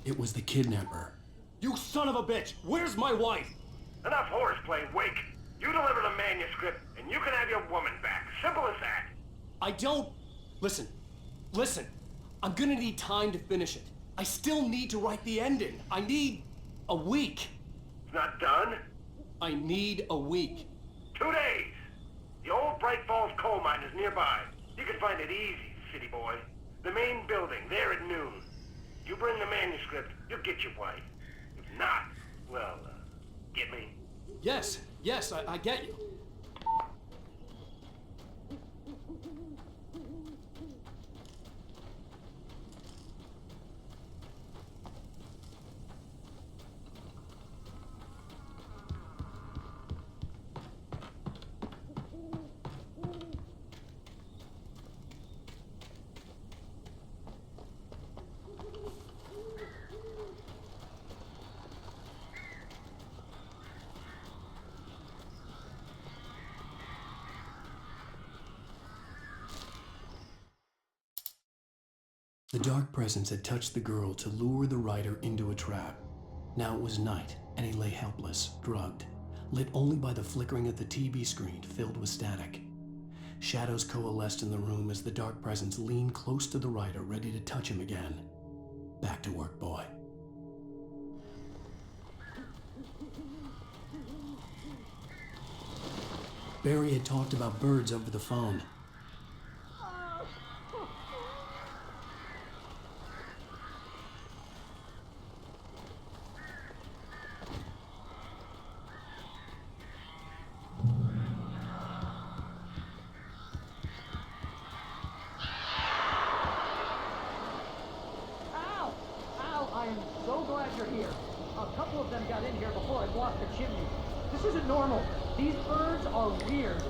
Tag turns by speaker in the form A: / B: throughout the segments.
A: It was the kidnapper.
B: You son of a bitch! Where's my wife?
C: Enough horseplay, Wake. You deliver the manuscript, and you can have your woman back. Simple as that.
B: I don't... Listen. I'm gonna need time to finish it. I still need to write the ending. I need a week.
C: It's not done?
B: I need a week.
C: 2 days. The old Bright Falls coal mine is nearby. You can find it easy, city boy. The main building, there at noon. You bring the manuscript, you'll get your wife. If not, well, get me?
B: Yes, I get you.
A: The dark presence had touched the girl to lure the writer into a trap. Now it was night, and he lay helpless, drugged, lit only by the flickering of the TV screen filled with static. Shadows coalesced in the room as the dark presence leaned close to the writer, ready to touch him again. Back to work, boy. Barry had talked about birds over the phone.
D: I am so glad you're here. A couple of them got in here before I blocked the chimney. This isn't normal. These birds are weird.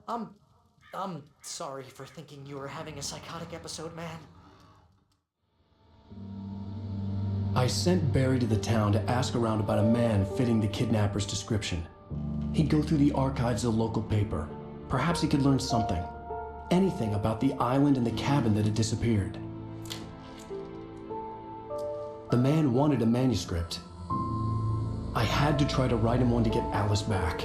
E: I'm sorry for thinking you were having a psychotic episode, man.
A: I sent Barry to the town to ask around about a man fitting the kidnapper's description. He'd go through the archives of the local paper. Perhaps he could learn something. Anything about the island and the cabin that had disappeared. The man wanted a manuscript. I had to try to write him one to get Alice back.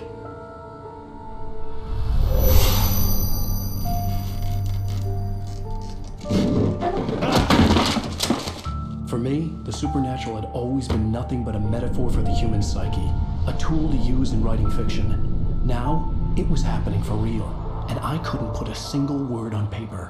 A: For me, the supernatural had always been nothing but a metaphor for the human psyche, a tool to use in writing fiction. Now, it was happening for real, and I couldn't put a single word on paper.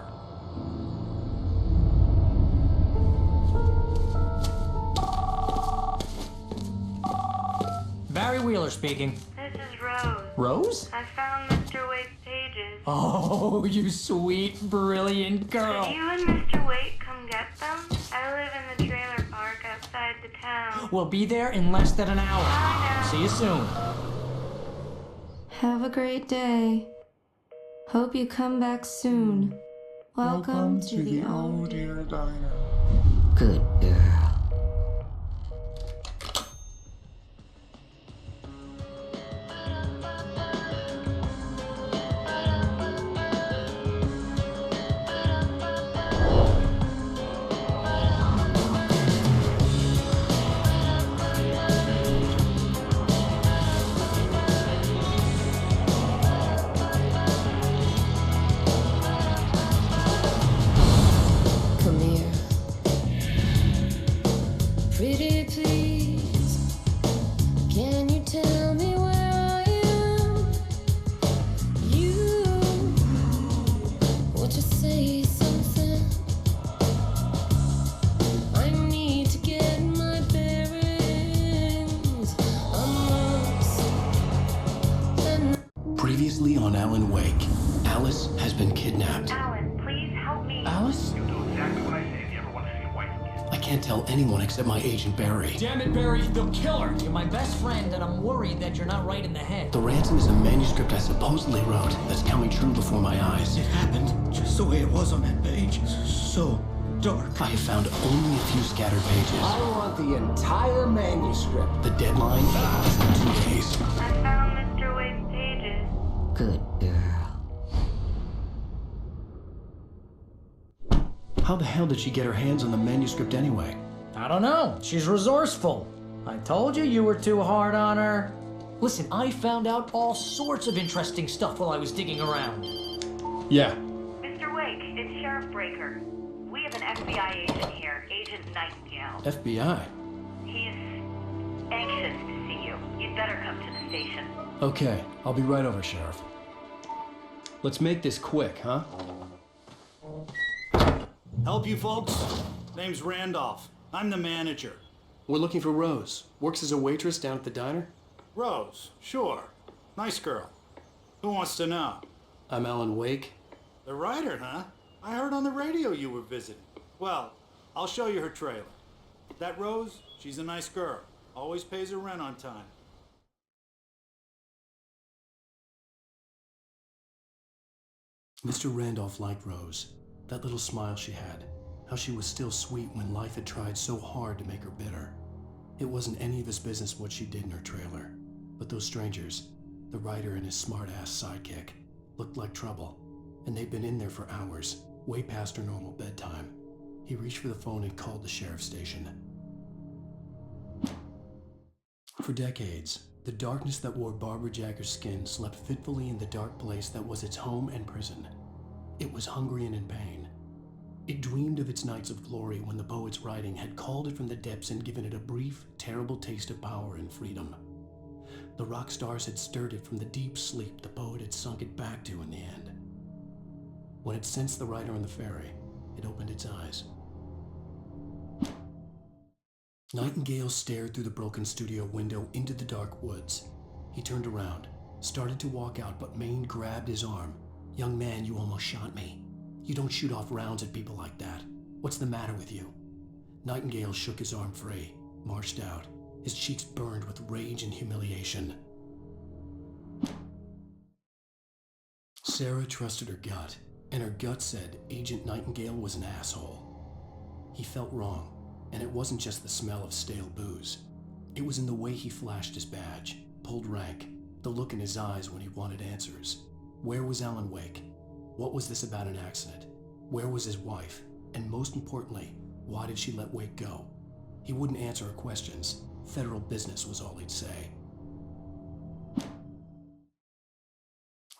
E: Barry Wheeler speaking.
F: This is Rose.
E: Rose?
F: I found Mr. Wake's pages.
E: Oh, you sweet, brilliant girl.
F: Could you and Mr. Wake come get them? I live in the trailer park outside the town.
E: We'll be there in less than an hour.
F: Bye now.
E: See you soon.
G: Have a great day. Hope you come back soon. Welcome to the
H: Oh Dear Diner.
E: Good girl.
G: Come here. Pretty please, can you tell me where I am? You want to say something? I need to get my bearings.
A: Previously on Alan Wake, Alice has been kidnapped.
F: Alan, please help me.
E: Alice?
C: You do exactly what I say if you ever want to see your wife again.
A: I can't tell anyone except my agent Barry.
B: Damn it, Barry, they'll kill her!
E: You're my best friend, and I'm worried that you're not right in the head.
A: The ransom is a manuscript I supposedly wrote that's coming true before my eyes.
H: It happened just the way it was on that page. So dark.
A: I have found only a few scattered pages.
I: I want the entire manuscript.
A: The deadline is in 2 days.
F: I found Mr. Wake's pages.
E: Good girl.
A: How the hell did she get her hands on the manuscript anyway?
E: I don't know. She's resourceful. I told you were too hard on her. Listen, I found out all sorts of interesting stuff while I was digging around.
A: Yeah.
F: Mr. Wake, it's Sheriff Breaker. We have an FBI agent here, Agent Nightingale.
A: FBI.
F: He's anxious to see you. You'd better come to the station.
A: Okay, I'll be right over, Sheriff. Let's make this quick, huh?
H: Help you folks? Name's Randolph. I'm the manager.
A: We're looking for Rose. Works as a waitress down at the diner.
H: Rose, sure. Nice girl. Who wants to know?
A: I'm Alan Wake.
H: The writer, huh? I heard on the radio you were visiting. Well, I'll show you her trailer. That Rose, she's a nice girl. Always pays her rent on time.
A: Mr. Randolph liked Rose. That little smile she had. How she was still sweet when life had tried so hard to make her bitter. It wasn't any of his business what she did in her trailer. But those strangers, the writer and his smart-ass sidekick, looked like trouble. And they'd been in there for hours, way past her normal bedtime. He reached for the phone and called the sheriff's station. For decades, the darkness that wore Barbara Jagger's skin slept fitfully in the dark place that was its home and prison. It was hungry and in pain. It dreamed of its nights of glory when the poet's writing had called it from the depths and given it a brief, terrible taste of power and freedom. The rock stars had stirred it from the deep sleep the poet had sunk it back to in the end. When it sensed the writer on the ferry, it opened its eyes. Nightingale stared through the broken studio window into the dark woods. He turned around, started to walk out, but Maine grabbed his arm. "Young man, you almost shot me. You don't shoot off rounds at people like that. What's the matter with you?" Nightingale shook his arm free, marched out. His cheeks burned with rage and humiliation. Sarah trusted her gut, and her gut said Agent Nightingale was an asshole. He felt wrong, and it wasn't just the smell of stale booze. It was in the way he flashed his badge, pulled rank, the look in his eyes when he wanted answers. Where was Alan Wake? What was this about an accident? Where was his wife? And most importantly, why did she let Wake go? He wouldn't answer her questions. Federal business was all he'd say.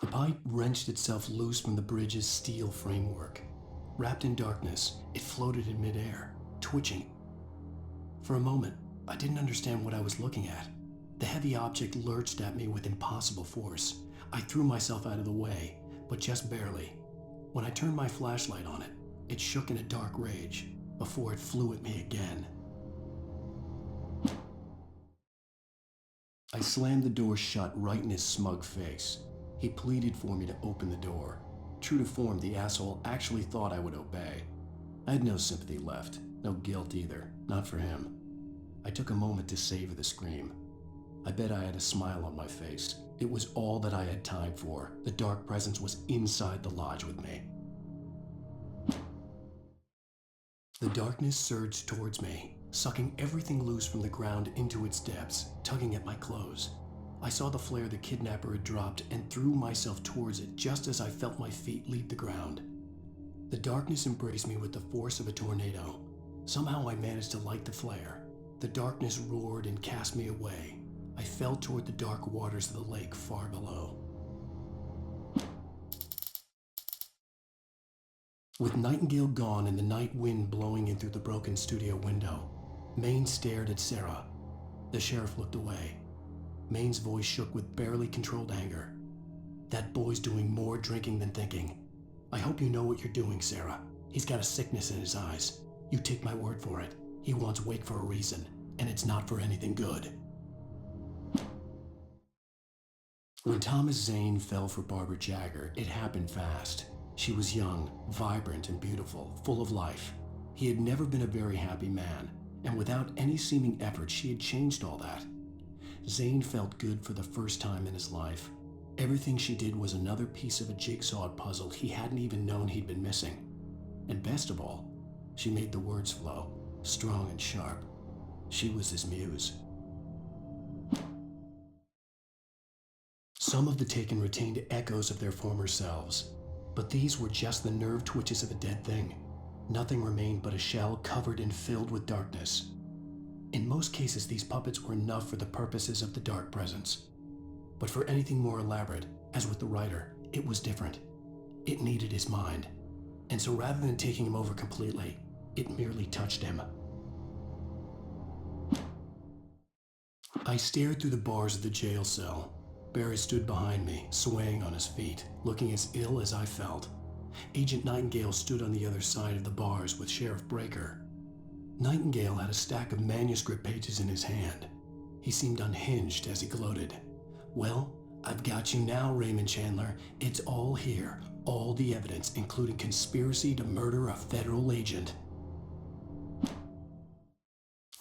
A: The pipe wrenched itself loose from the bridge's steel framework. Wrapped in darkness, it floated in midair, twitching. For a moment, I didn't understand what I was looking at. The heavy object lurched at me with impossible force. I threw myself out of the way, but just barely. When I turned my flashlight on it, it shook in a dark rage before it flew at me again. I slammed the door shut right in his smug face. He pleaded for me to open the door. True to form, the asshole actually thought I would obey. I had no sympathy left, no guilt either, not for him. I took a moment to savor the scream. I bet I had a smile on my face. It was all that I had time for. The dark presence was inside the lodge with me. The darkness surged towards me, sucking everything loose from the ground into its depths, tugging at my clothes. I saw the flare the kidnapper had dropped and threw myself towards it just as I felt my feet leave the ground. The darkness embraced me with the force of a tornado. Somehow I managed to light the flare. The darkness roared and cast me away. I fell toward the dark waters of the lake far below. With Nightingale gone and the night wind blowing in through the broken studio window, Maine stared at Sarah. The sheriff looked away. Maine's voice shook with barely controlled anger. That boy's doing more drinking than thinking. I hope you know what you're doing, Sarah. He's got a sickness in his eyes. You take my word for it. He wants Wake for a reason, and it's not for anything good. When Thomas Zane fell for Barbara Jagger, it happened fast. She was young, vibrant, and beautiful, full of life. He had never been a very happy man, and without any seeming effort, she had changed all that. Zane felt good for the first time in his life. Everything she did was another piece of a jigsaw puzzle he hadn't even known he'd been missing. And best of all, she made the words flow, strong and sharp. She was his muse. Some of the Taken retained echoes of their former selves, but these were just the nerve twitches of a dead thing. Nothing remained but a shell covered and filled with darkness. In most cases, these puppets were enough for the purposes of the dark presence. But for anything more elaborate, as with the writer, it was different. It needed his mind. And so rather than taking him over completely, it merely touched him. I stared through the bars of the jail cell. Barry stood behind me, swaying on his feet, looking as ill as I felt. Agent Nightingale stood on the other side of the bars with Sheriff Breaker. Nightingale had a stack of manuscript pages in his hand. He seemed unhinged as he gloated. Well, I've got you now, Raymond Chandler. It's all here. All the evidence, including conspiracy to murder a federal agent.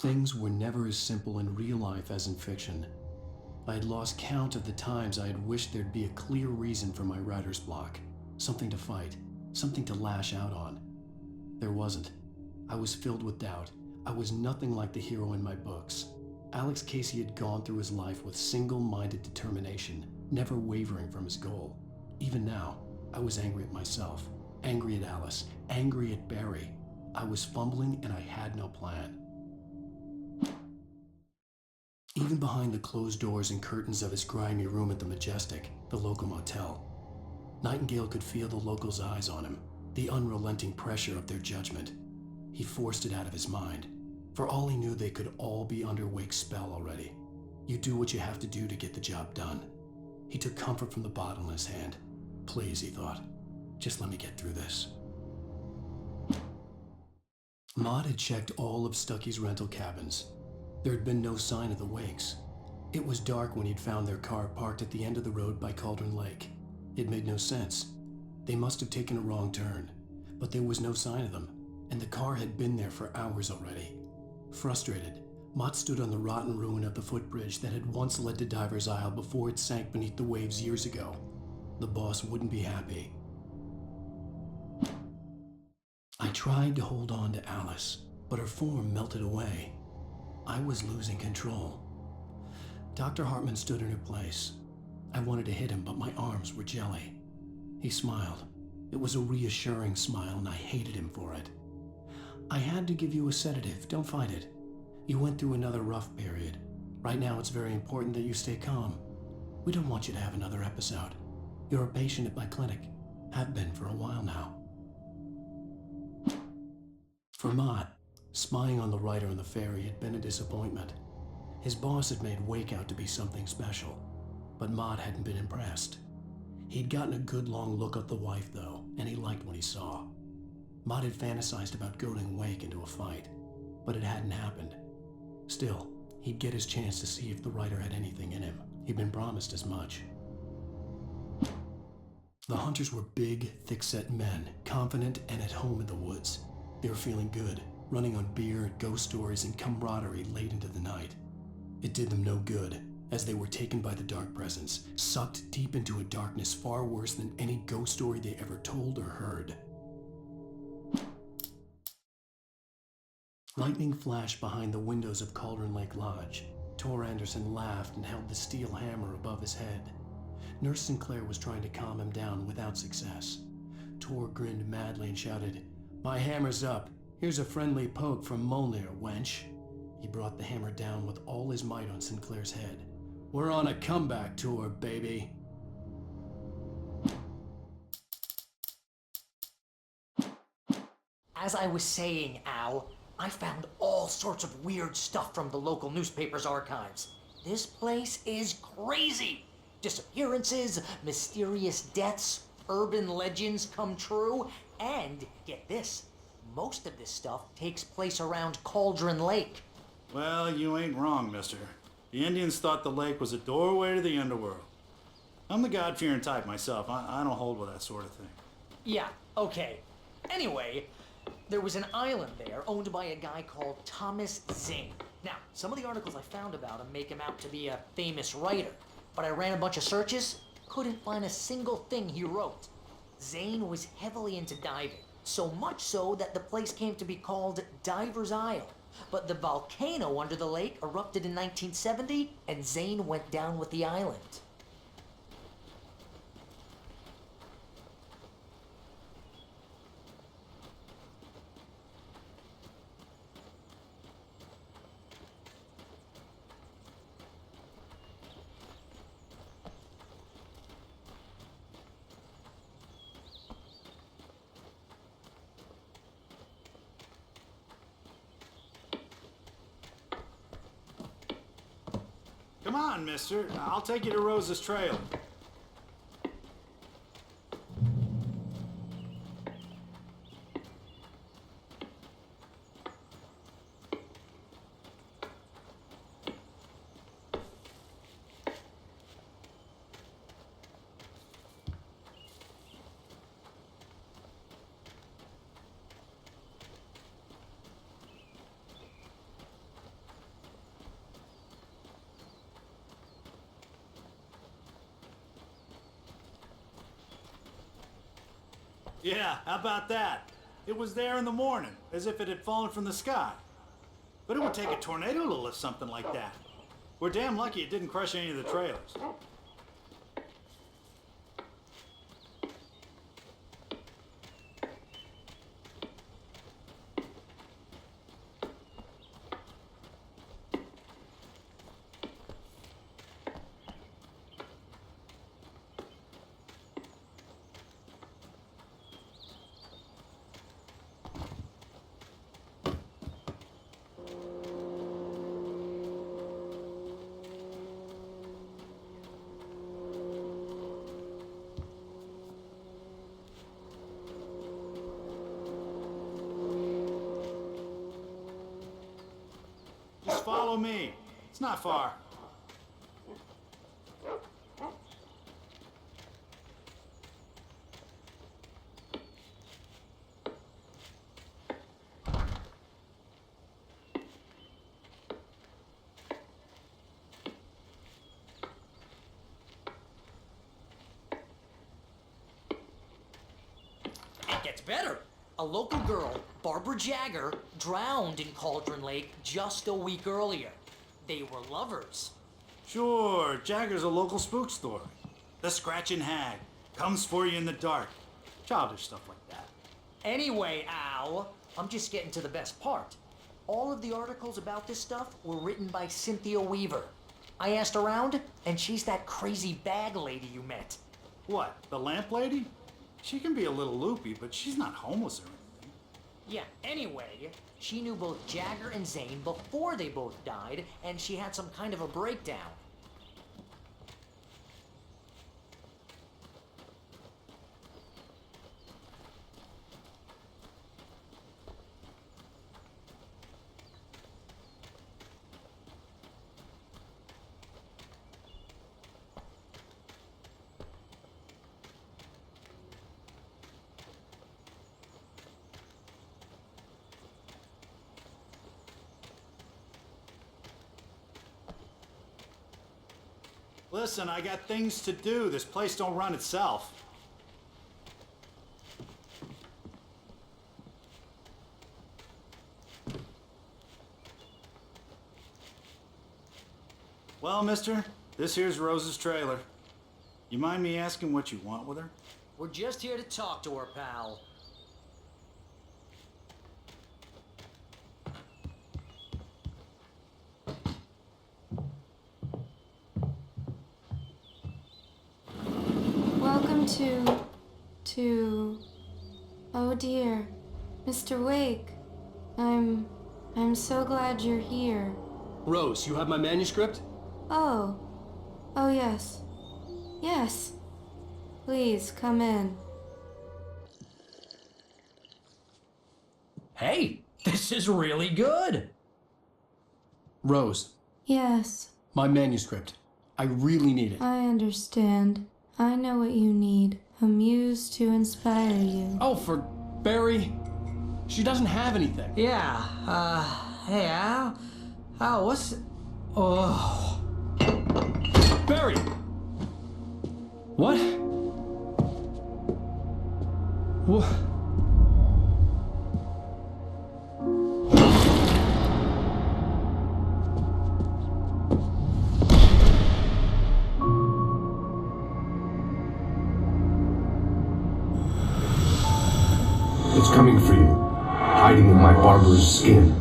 A: Things were never as simple in real life as in fiction. I had lost count of the times I had wished there'd be a clear reason for my writer's block. Something to fight, something to lash out on. There wasn't. I was filled with doubt. I was nothing like the hero in my books. Alex Casey had gone through his life with single-minded determination, never wavering from his goal. Even now, I was angry at myself, angry at Alice, angry at Barry. I was fumbling and I had no plan. Even behind the closed doors and curtains of his grimy room at the Majestic, the local motel, Nightingale could feel the locals' eyes on him, the unrelenting pressure of their judgment. He forced it out of his mind. For all he knew, they could all be under Wake's spell already. You do what you have to do to get the job done. He took comfort from the bottle in his hand. Please, he thought, just let me get through this. Maud had checked all of Stucky's rental cabins. There had been no sign of the Wakes. It was dark when he'd found their car parked at the end of the road by Cauldron Lake. It made no sense. They must have taken a wrong turn, but there was no sign of them, and the car had been there for hours already. Frustrated, Mott stood on the rotten ruin of the footbridge that had once led to Diver's Isle before it sank beneath the waves years ago. The boss wouldn't be happy. I tried to hold on to Alice, but her form melted away. I was losing control. Dr. Hartman stood in her place. I wanted to hit him, but my arms were jelly. He smiled. It was a reassuring smile, and I hated him for it. I had to give you a sedative. Don't fight it. You went through another rough period. Right now, it's very important that you stay calm. We don't want you to have another episode. You're a patient at my clinic. Have been for a while now. For Mott, spying on the writer on the ferry had been a disappointment. His boss had made Wake out to be something special, but Mott hadn't been impressed. He'd gotten a good long look at the wife, though, and he liked what he saw. Mott had fantasized about goading Wake into a fight, but it hadn't happened. Still, he'd get his chance to see if the writer had anything in him. He'd been promised as much. The hunters were big, thick-set men, confident and at home in the woods. They were feeling good, running on beer, ghost stories, and camaraderie late into the night. It did them no good, as they were taken by the dark presence, sucked deep into a darkness far worse than any ghost story they ever told or heard. Lightning flashed behind the windows of Cauldron Lake Lodge. Tor Anderson laughed and held the steel hammer above his head. Nurse Sinclair was trying to calm him down without success. Tor grinned madly and shouted, "My hammer's up. Here's a friendly poke from Molnir, wench." He brought the hammer down with all his might on Sinclair's head. "We're on a comeback tour, baby."
E: As I was saying, Al, I found all sorts of weird stuff from the local newspaper's archives. This place is crazy. Disappearances, mysterious deaths, urban legends come true, and get this, most of this stuff takes place around Cauldron Lake.
H: Well, you ain't wrong, mister. The Indians thought the lake was a doorway to the underworld. I'm the God-fearing type myself. I don't hold with that sort of thing.
E: Yeah, okay. Anyway, there was an island there owned by a guy called Thomas Zane. Now, some of the articles I found about him make him out to be a famous writer, but I ran a bunch of searches, couldn't find a single thing he wrote. Zane was heavily into diving, so much so that the place came to be called Diver's Isle. But the volcano under the lake erupted in 1970, and Zane went down with the island.
H: Come on, mister. I'll take you to Rose's trailer. Yeah, how about that? It was there in the morning, as if it had fallen from the sky. But it would take a tornado to lift something like that. We're damn lucky it didn't crush any of the trailers. Just follow me. It's not far.
E: Gets better. A local girl, Barbara Jagger, drowned in Cauldron Lake just a week earlier. They were lovers.
H: Sure, Jagger's a local spook story. The Scratching Hag comes for you in the dark. Childish stuff like that.
E: Anyway, Al, I'm just getting to the best part. All of the articles about this stuff were written by Cynthia Weaver. I asked around, and she's that crazy bag lady you met.
H: What, the lamp lady? She can be a little loopy, but she's not homeless or anything.
E: Yeah, anyway, she knew both Jagger and Zane before they both died, and she had some kind of a breakdown.
H: Listen, I got things to do. This place don't run itself. Well, mister, this here's Rose's trailer. You mind me asking what you want with her?
E: We're just here to talk to her, pal.
G: Welcome to... Oh dear, Mr. Wake. I'm so glad you're here.
B: Rose, you have my manuscript?
G: Oh. Oh yes. Yes. Please, come in.
A: Hey, this is really good. Rose,
G: Yes,
A: my manuscript. I really need it.
G: I understand. I know what you need. A muse to inspire you.
A: Oh, for Barry. She doesn't have anything.
E: Yeah, hey, Al? Al, what's... Oh...
A: Barry! What? What?
J: It's coming for you, hiding in my barber's skin.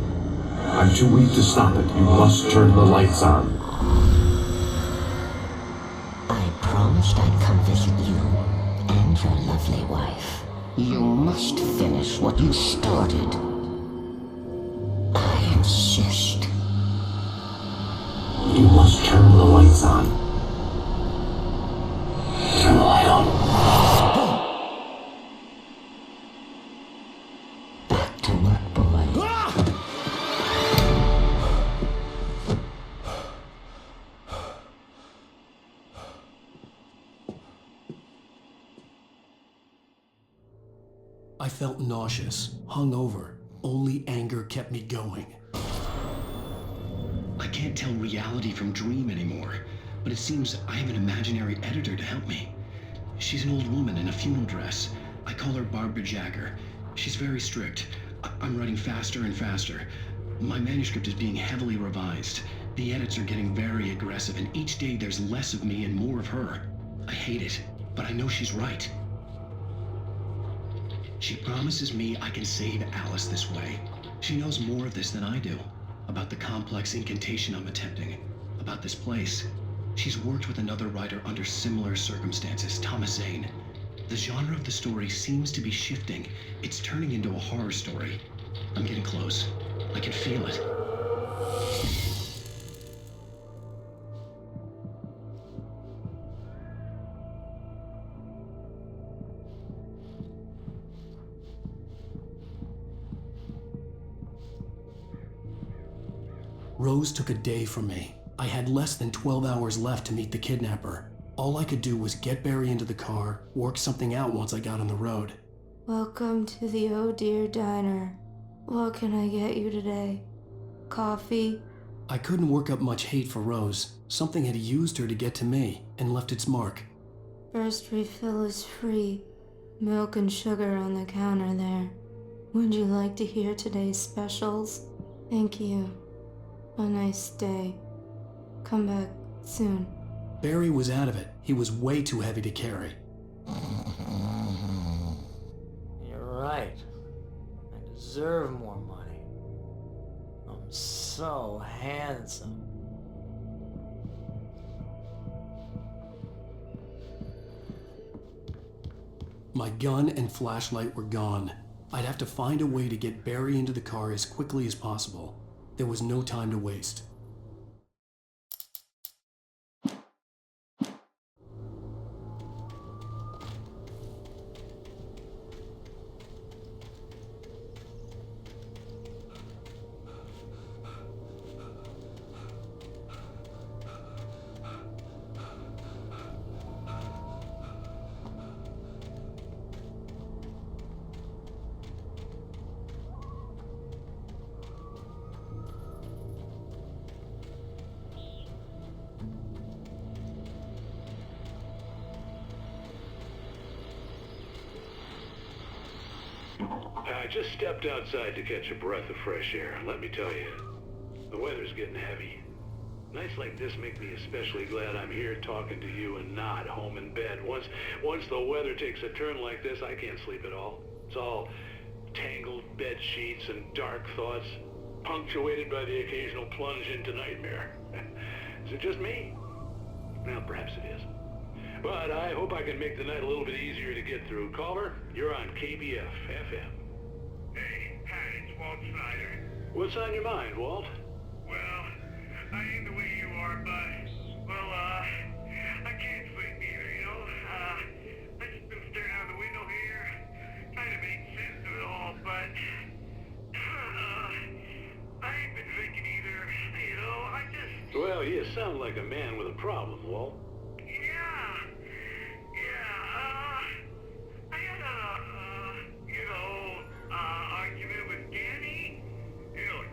J: I'm too weak to stop it. You must turn the lights on.
K: I promised I'd come visit you and your lovely wife. You must finish what you started. I insist.
J: You must turn the lights on. Turn the light on.
K: Back to work, boy.
A: I felt nauseous, hungover. Only anger kept me going.
L: I can't tell reality from dream anymore, but it seems I have an imaginary editor to help me. She's an old woman in a funeral dress. I call her Barbara Jagger. She's very strict. I'm writing faster and faster. My manuscript is being heavily revised. The edits are getting very aggressive, and each day there's less of me and more of her. I hate it, but I know she's right. She promises me I can save Alice this way. She knows more of this than I do. About the complex incantation I'm attempting. About this place. She's worked with another writer under similar circumstances, Thomas Zane. The genre of the story seems to be shifting. It's turning into a horror story. I'm getting close. I can feel it.
A: Rose took a day from me. I had less than 12 hours left to meet the kidnapper. All I could do was get Barry into the car, work something out once I got on the road.
G: Welcome to the Oh Dear Diner. What can I get you today? Coffee?
A: I couldn't work up much hate for Rose. Something had used her to get to me and left its mark.
G: First refill is free. Milk and sugar on the counter there. Would you like to hear today's specials? Thank you. A nice day. Come back soon.
A: Barry was out of it. He was way too heavy to carry.
E: You're right. I deserve more money. I'm so handsome.
A: My gun and flashlight were gone. I'd have to find a way to get Barry into the car as quickly as possible. There was no time to waste.
M: I just stepped outside to catch a breath of fresh air. Let me tell you, the weather's getting heavy. Nights like this make me especially glad I'm here talking to you and not home in bed. Once the weather takes a turn like this, I can't sleep at all. It's all tangled bed sheets and dark thoughts, punctuated by the occasional plunge into nightmare. Is it just me? Well, perhaps it is. But I hope I can make the night a little bit easier to get through. Caller, you're on KBF FM.
C: Hey, hi, it's Walt Snyder.
M: What's on your mind, Walt?
C: Well, I ain't the way you are, but, well, I can't sleep either, you know? I just been staring out the window here, trying to make sense of it all, but, I ain't been thinking either, you know? I just...
M: Well, you sound like a man with a problem, Walt.
C: Argument with Danny, and,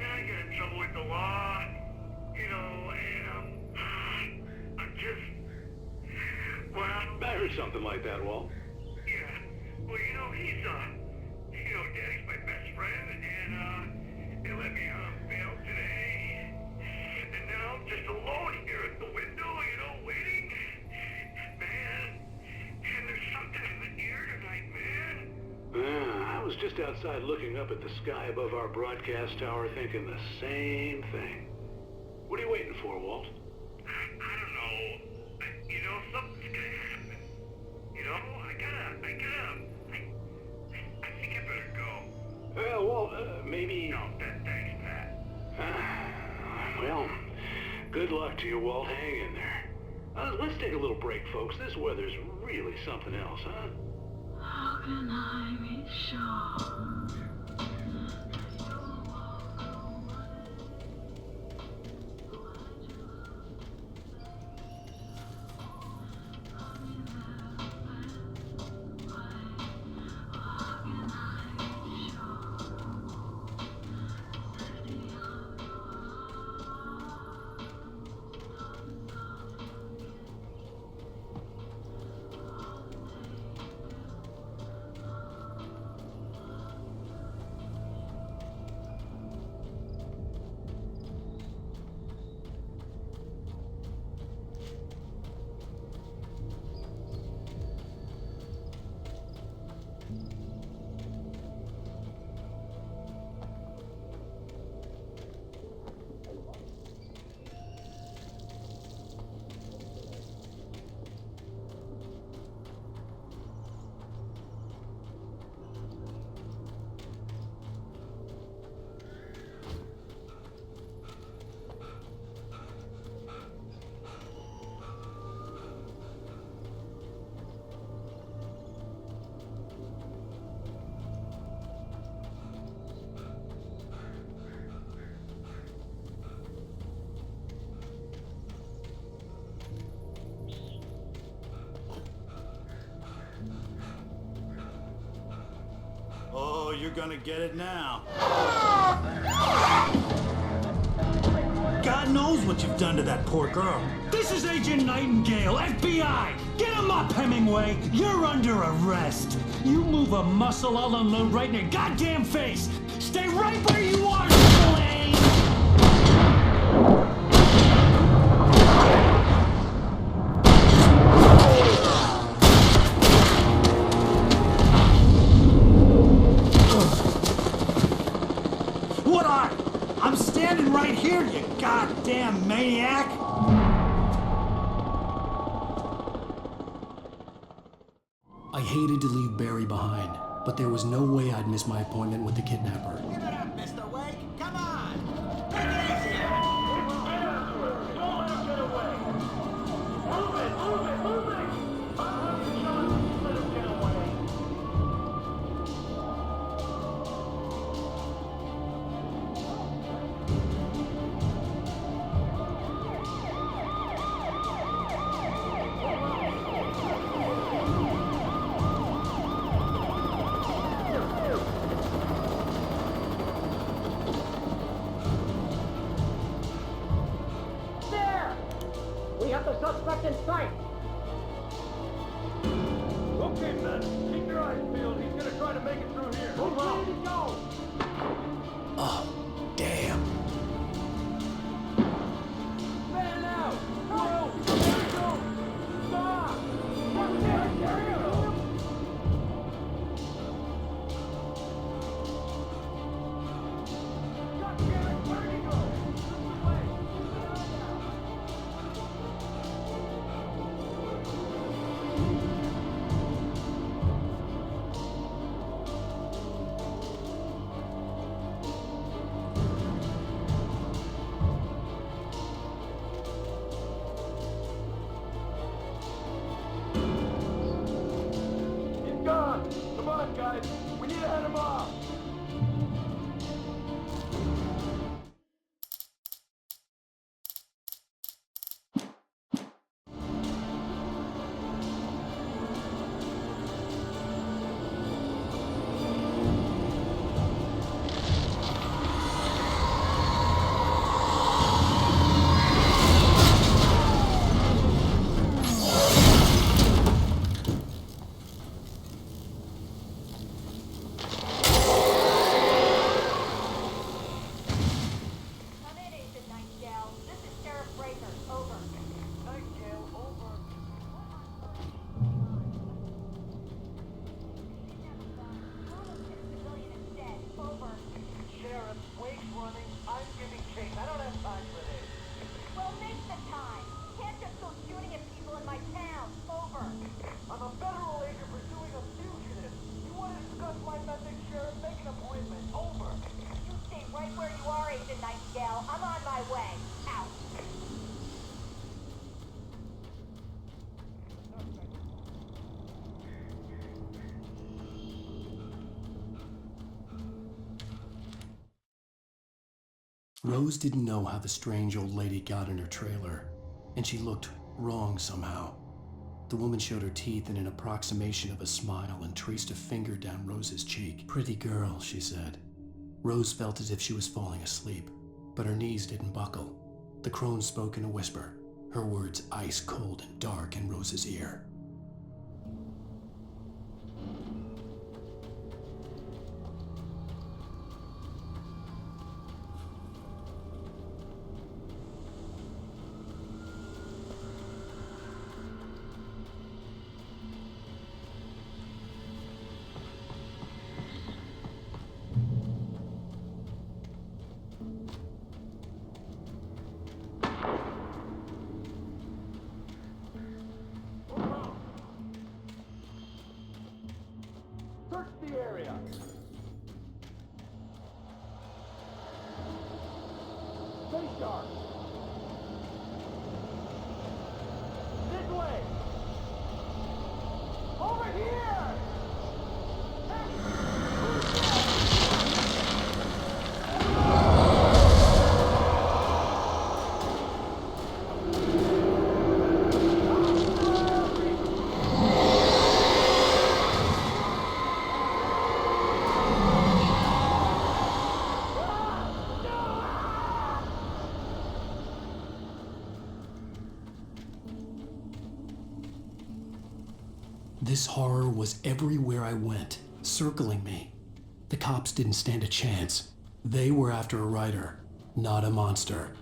C: then I get in trouble with the law, and, I'm just, well...
M: I heard something like that, Walt.
C: Yeah, well, he's, Danny's my best friend, and, he let me out of bail today, and now I'm just alone here at the window, waiting, man, and there's something in the air tonight, man.
M: I was just outside looking up at the sky above our broadcast tower thinking the same thing. What are you waiting for, Walt?
C: I don't know. Something's gonna happen. I think I better go.
M: Walt, maybe...
C: No, thanks, Pat.
M: Well, good luck to you, Walt. Hang in there. Let's take a little break, folks. This weather's really something else, huh?
G: How can I be sure?
H: You're gonna get it now. God knows what you've done to that poor girl.
N: This is Agent Nightingale, FBI! Get him up, Hemingway! You're under arrest! You move a muscle, I'll unload right in your goddamn face! Stay right where you are, Blaine!
H: What are you? I'm standing right here, you goddamn maniac!
A: I hated to leave Barry behind, but there was no way I'd miss my appointment with the kidnapper.
I: Give it up, Mr. Wake. Come on. Take it easy.
C: Get after her. Don't let him get away. Move it, move it, move it. Let him get away.
D: There! We have the suspect in sight.
C: Okay, men. Keep your eyes peeled. He's gonna try to make it through here.
D: We're ready to go.
A: Oh, damn.
D: Man out! Go! Go! Stop! That's it! There you go! God damn it! Where'd he go? This way! Keep an eye out!
C: He's gone. Come on, guys. We need to head him off.
F: Come in, Agent Nightingale. This is Sheriff Breaker. Over.
C: Nightingale, over.
F: Civilian instead. Over.
C: Sheriff, Wake's running. I'm giving chase. I don't have time for this.
F: Well, make the time. Can't just go shooting at people in my town. Over.
C: I'm a federal agent pursuing a fugitive. You want to discuss my methods, Sheriff? Make an appointment. Over.
F: You stay right where you are, Agent Nightingale. I'm on my way. Out.
A: Rose didn't know how the strange old lady got in her trailer, and she looked wrong somehow. The woman showed her teeth in an approximation of a smile and traced a finger down Rose's cheek. "Pretty girl," she said. Rose felt as if she was falling asleep, but her knees didn't buckle. The crone spoke in a whisper, her words ice cold and dark in Rose's ear.
C: Search the area. Stay sharp. This way. Over here.
A: This horror was everywhere I went, circling me. The cops didn't stand a chance. They were after a writer, not a monster.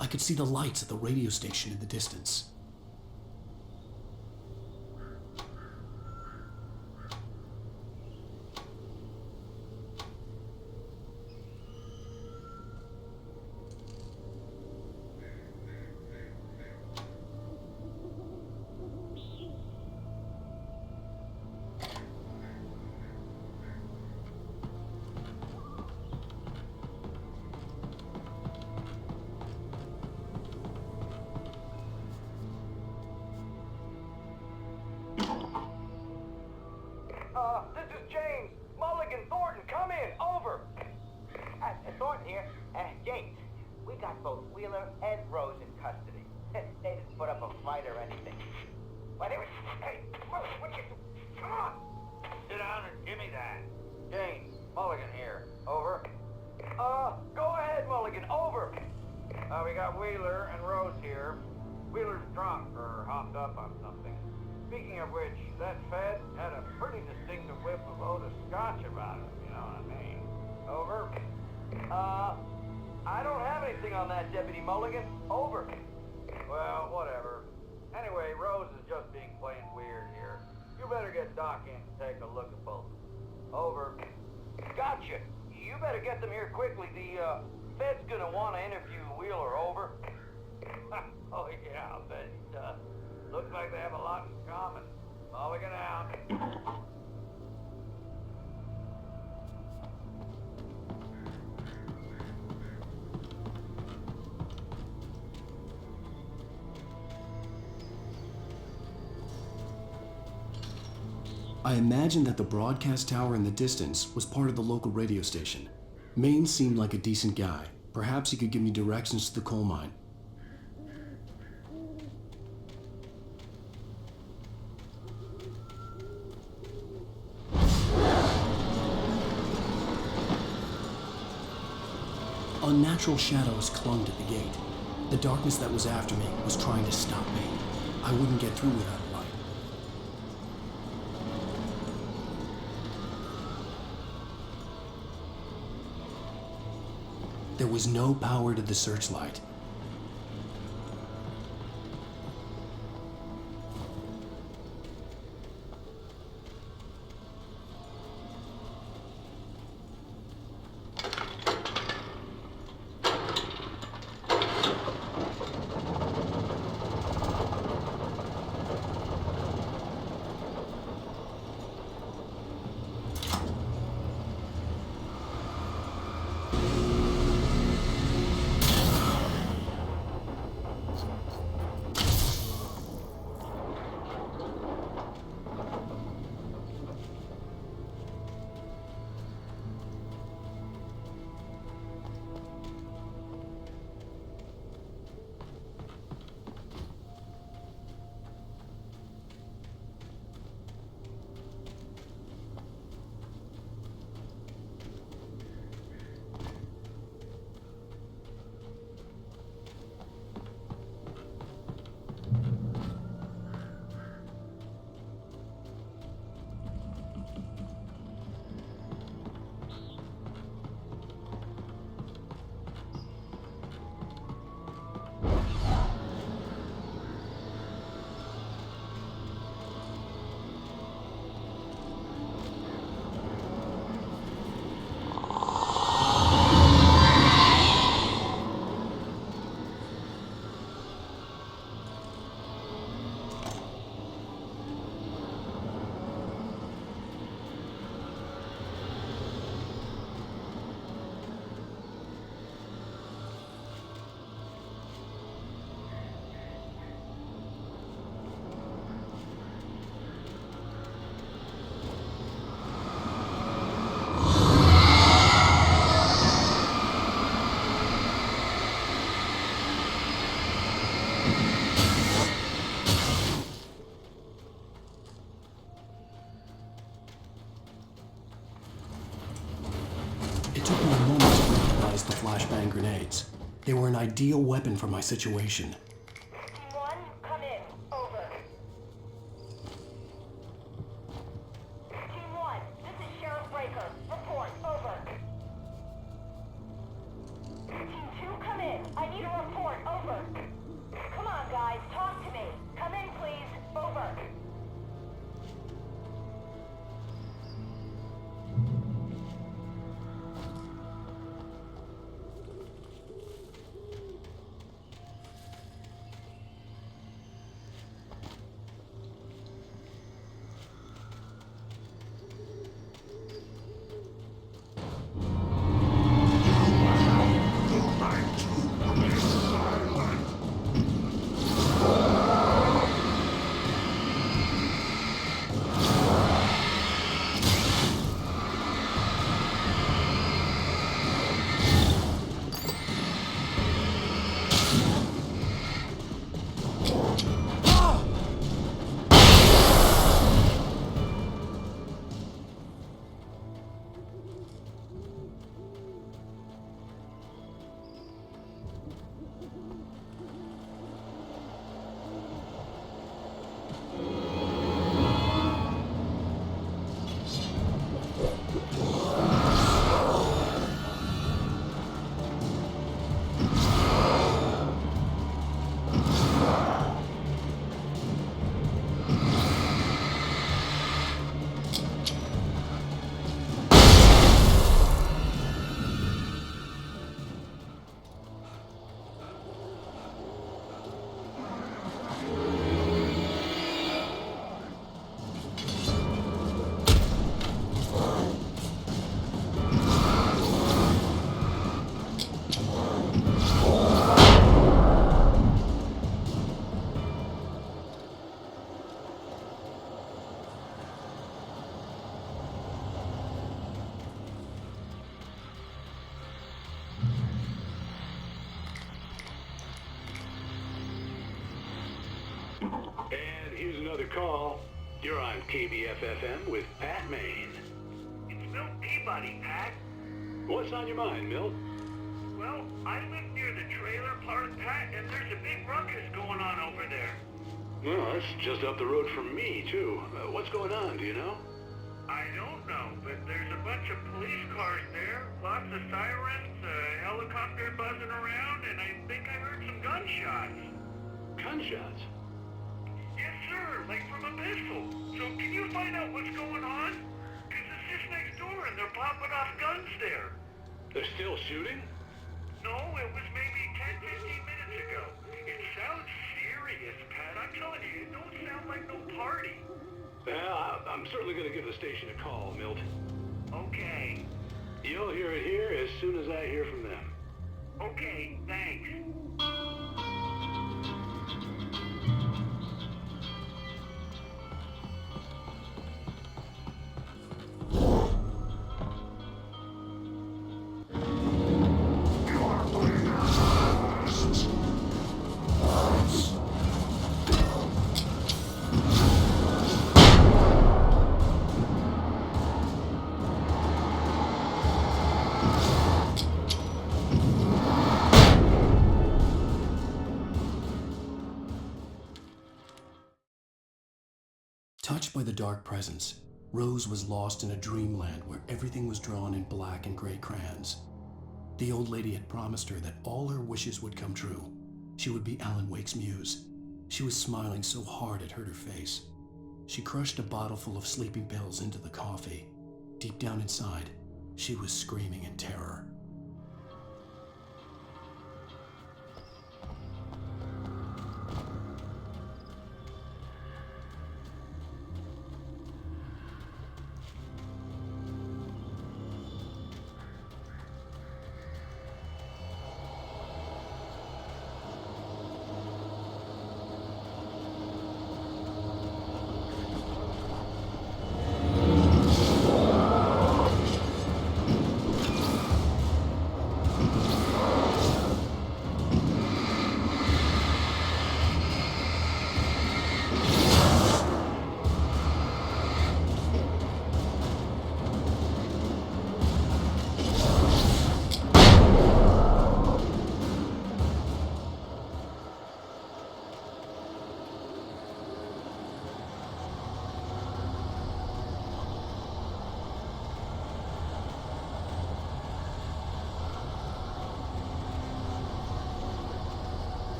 A: I could see the lights at the radio station in the distance.
C: This is James. Mulligan, Thornton, come in. Over.
O: Thornton here. James, we got both Wheeler and Rose in custody. They didn't put up a fight or anything. Why, they were... Hey, what you... Come on.
C: Sit down and give me that. James, Mulligan here. Over. Go ahead, Mulligan. Over. We got Wheeler and Rose here. Wheeler's drunk or hopped up on something. Speaking of which, that Fed had a pretty distinctive whiff of Otis Scotch about him, you know what I mean? Over. I don't have anything on that, Deputy Mulligan. Over. Well, whatever. Anyway, Rose is just being plain weird here. You better get Doc in to take a look at both of them. Over. Gotcha. You better get them here quickly. The, Fed's gonna want to interview Wheeler. Over. Oh, yeah, I'll bet he does. Looks like they have a lot in common. Mulligan out.
A: I imagined that the broadcast tower in the distance was part of the local radio station. Maine seemed like a decent guy, Perhaps he could give me directions to the coal mine. Unnatural shadows clung to the gate. The darkness that was after me was trying to stop me. I wouldn't get through without a light. There was no power to the searchlight. It took me a moment to recognize the flashbang grenades. They were an ideal weapon for my situation.
F: Team 1, come in. Over. Team 1, this is Sheriff Breaker. Report. Over. Team 2, come in. I need a report. Over. Come on, guys. Talk to me. Come in, please. Over.
M: here's another call. You're on KBFFM with Pat Maine.
C: It's Milt Peabody, Pat.
M: What's on your mind, Milt?
C: Well, I live near the trailer park, Pat, and there's a big ruckus going on over there.
M: Well, that's just up the road from me, too. What's going on, do you know?
C: I don't know, but there's a bunch of police cars there, lots of sirens, a helicopter buzzing around, and I think I heard some gunshots.
M: Gunshots?
C: Yes, sir, like from a pistol. So can you find out what's going on? Because it's just next door and they're popping off guns there.
M: They're still shooting?
C: No, it was maybe 10, 15 minutes ago. It sounds serious, Pat. I'm telling you, it don't sound like no party.
M: Well, I'm certainly going to give the station a call, Milt.
C: Okay.
M: You'll hear it here as soon as I hear from them.
C: Okay, thanks.
A: Touched by the dark presence, Rose was lost in a dreamland where everything was drawn in black and gray crayons. The old lady had promised her that all her wishes would come true. She would be Alan Wake's muse. She was smiling so hard it hurt her face. She crushed a bottle full of sleeping pills into the coffee. Deep down inside, she was screaming in terror.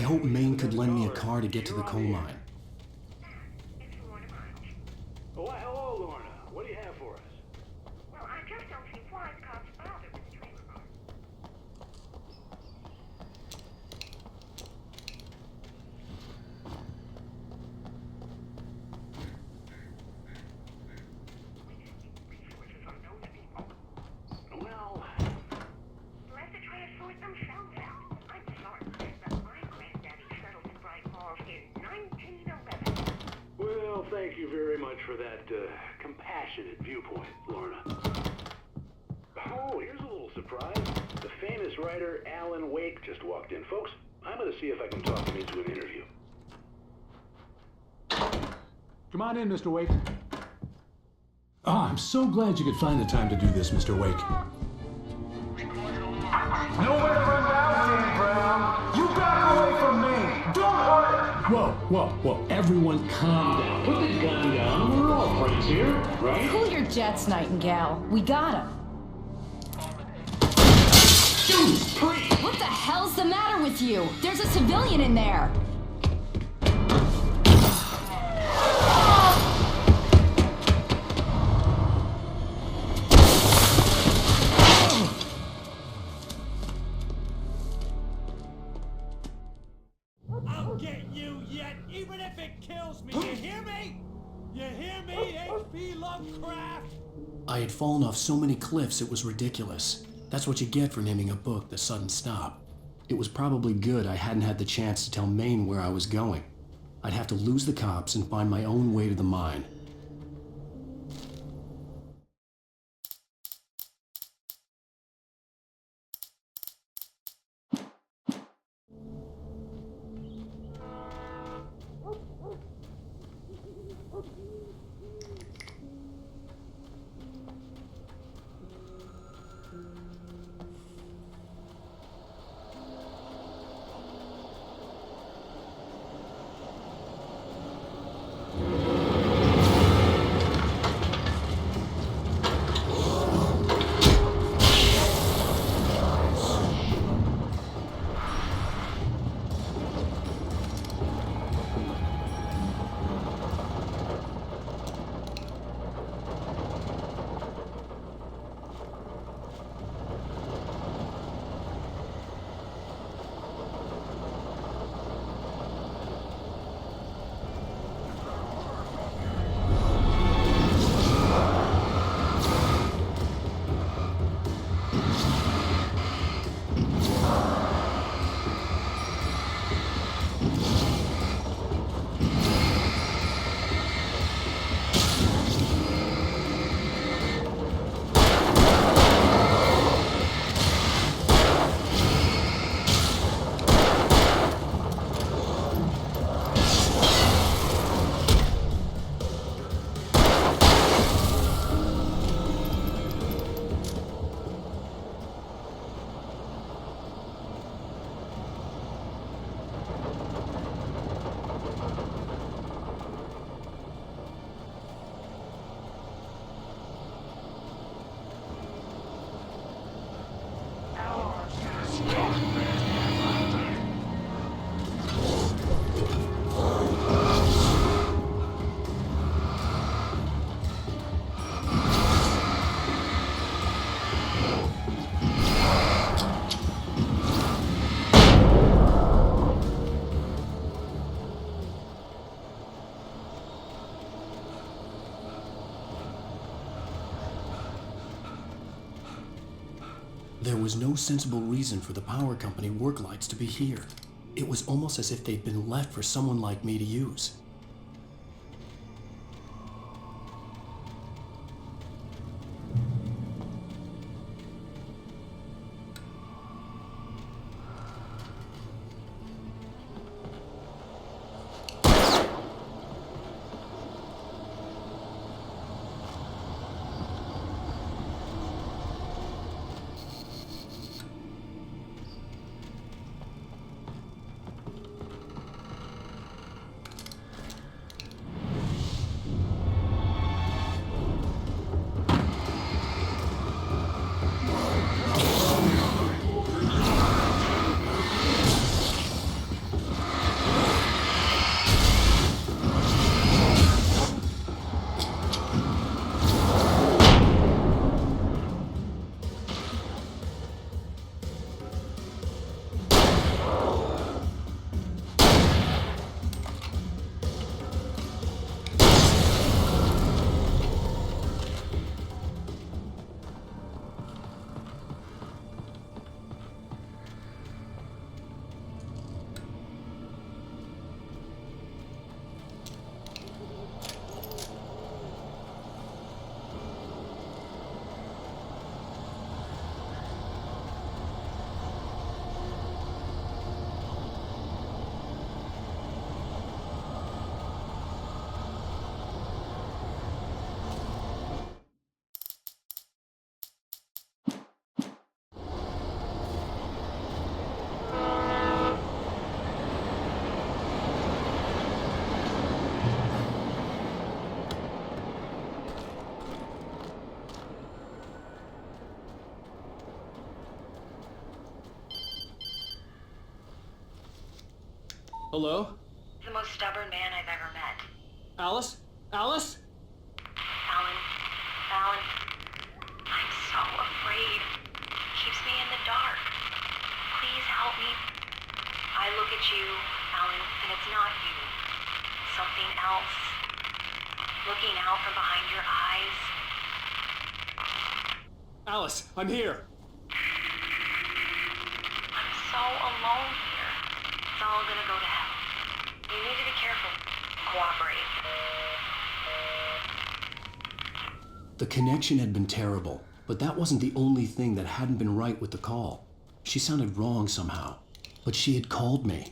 A: I hoped Maine could lend me a car to get to the coal mine.
M: Oh, why, hello, Lorna. What do you have for us?
F: Well, I just don't see why the cops bothered with the trailer park.
M: Well,
F: Let the trailers sort themselves out. I'm sorry, but my granddaddy settled in Bright Falls in 1911.
M: well, thank you very much for that compassionate viewpoint, Lorna. Oh, here's a little surprise. The famous writer Alan Wake just walked in. Folks, I'm going to see if I can talk him into an interview.
P: Come on in, Mr. Wake. I'm so glad you could find the time to do this, Mr. Wake.
I: Nowhere to run down, Dan Brown. You back away from me. Don't hurt her.
P: Whoa. Everyone calm down. Put the gun down. We're all friends here, right?
Q: Cool your jets, Nightingale. We got him. What the hell's the matter with you? There's a civilian in there.
N: I'll get you yet, even if it kills me. You hear me? You hear me, H.P. Lovecraft?
A: I had fallen off so many cliffs it was ridiculous. That's what you get for naming a book The Sudden Stop. It was probably good I hadn't had the chance to tell Maine where I was going. I'd have to lose the cops and find my own way to the mine. There was no sensible reason for the power company work lights to be here. It was almost as if they'd been left for someone like me to use.
B: Hello?
F: The most stubborn man I've ever met.
B: Alice? Alice?
F: Alan, I'm so afraid. Keeps me in the dark. Please help me. I look at you, Alan, and it's not you. Something else. Looking out from behind your eyes.
B: Alice, I'm here.
F: I'm so alone here. It's all gonna go to hell. You need to be careful. Cooperate.
A: The connection had been terrible, but that wasn't the only thing that hadn't been right with the call. She sounded wrong somehow, but she had called me.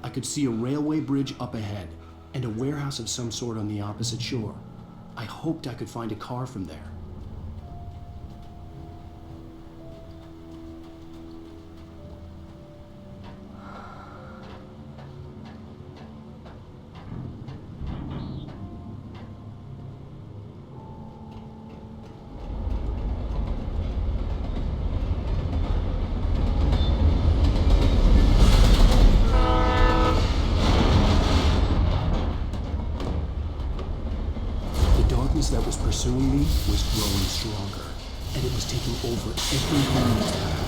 A: I could see a railway bridge up ahead, and a warehouse of some sort on the opposite shore. I hoped I could find a car from there. That was pursuing me was growing stronger, and it was taking over everything.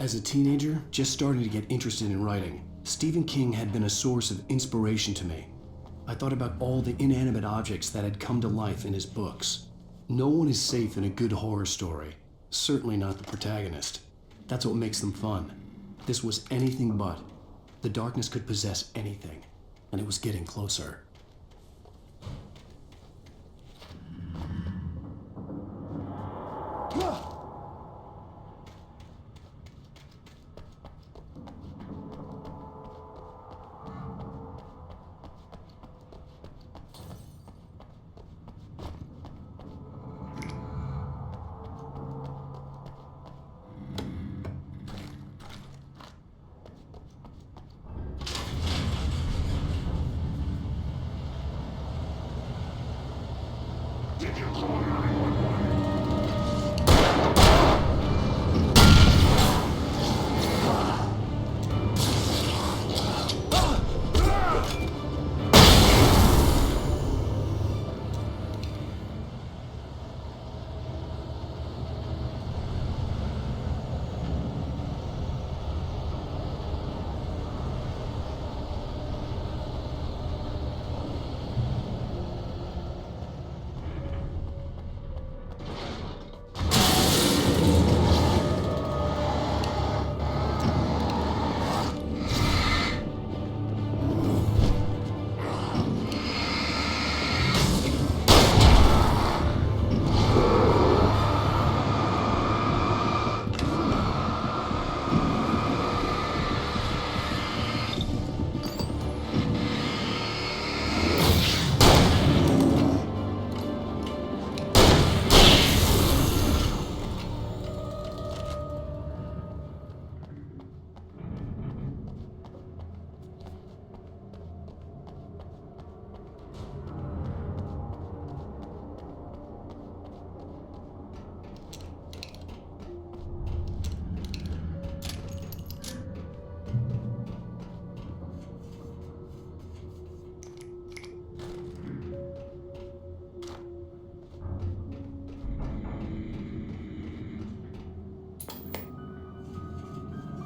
A: As a teenager, just starting to get interested in writing, Stephen King had been a source of inspiration to me. I thought about all the inanimate objects that had come to life in his books. No one is safe in a good horror story. Certainly not the protagonist. That's what makes them fun. This was anything but. The darkness could possess anything, and it was getting closer.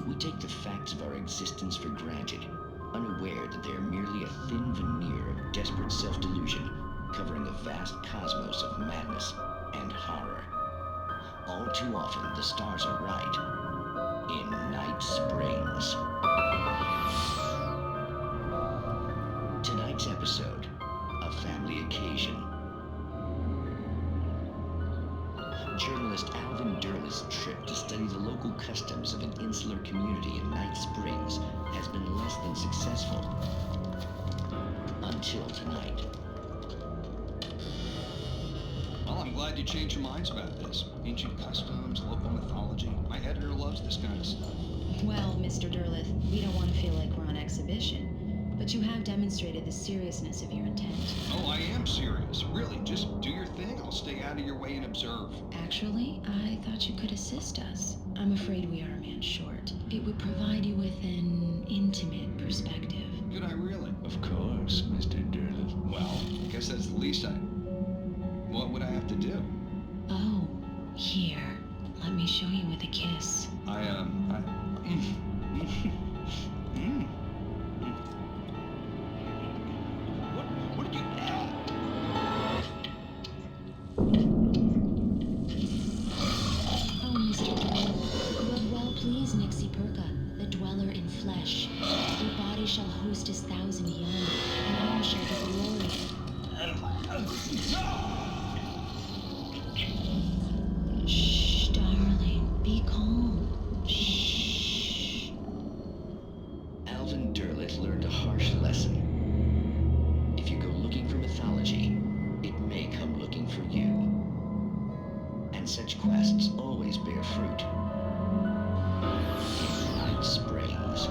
K: We take the facts of our existence for granted, unaware that they are merely a thin veneer of desperate self-delusion, covering a vast cosmos of madness and horror. All too often, the stars are right. In Night Springs. Tonight's episode, A Family Occasion. Journalist Alvin Derleth's trip to study the local customs of an insular community in Night Springs has been less than successful. Until tonight.
R: Well, I'm glad you changed your minds about this. Ancient customs, local mythology. My editor loves this kind of stuff.
S: Well, Mr. Derleth, we don't want to feel like we're on exhibition. But you have demonstrated the seriousness of your intent.
R: Oh, I am serious. Really, just do your thing. I'll stay out of your way and observe.
S: Actually, I thought you could assist us. I'm afraid we are a man short. It would provide you with an intimate perspective.
R: Could I really?
K: Of course, Mr. Derleth.
R: Well, I guess that's the least I... What would I have to do?
S: Oh, here. Let me show you with a kiss.
R: What did you...
S: Oh, Mr. Derleth, you have well pleased Nixie Perka, the dweller in flesh. Your body shall host 1,000 young, and all shall be glory. Shh, darling, be calm. Shh.
K: Alvin Derleth learned a harsh lesson. If you go looking for mythology, it may come looking for you. And such quests always bear fruit. In Night Springs.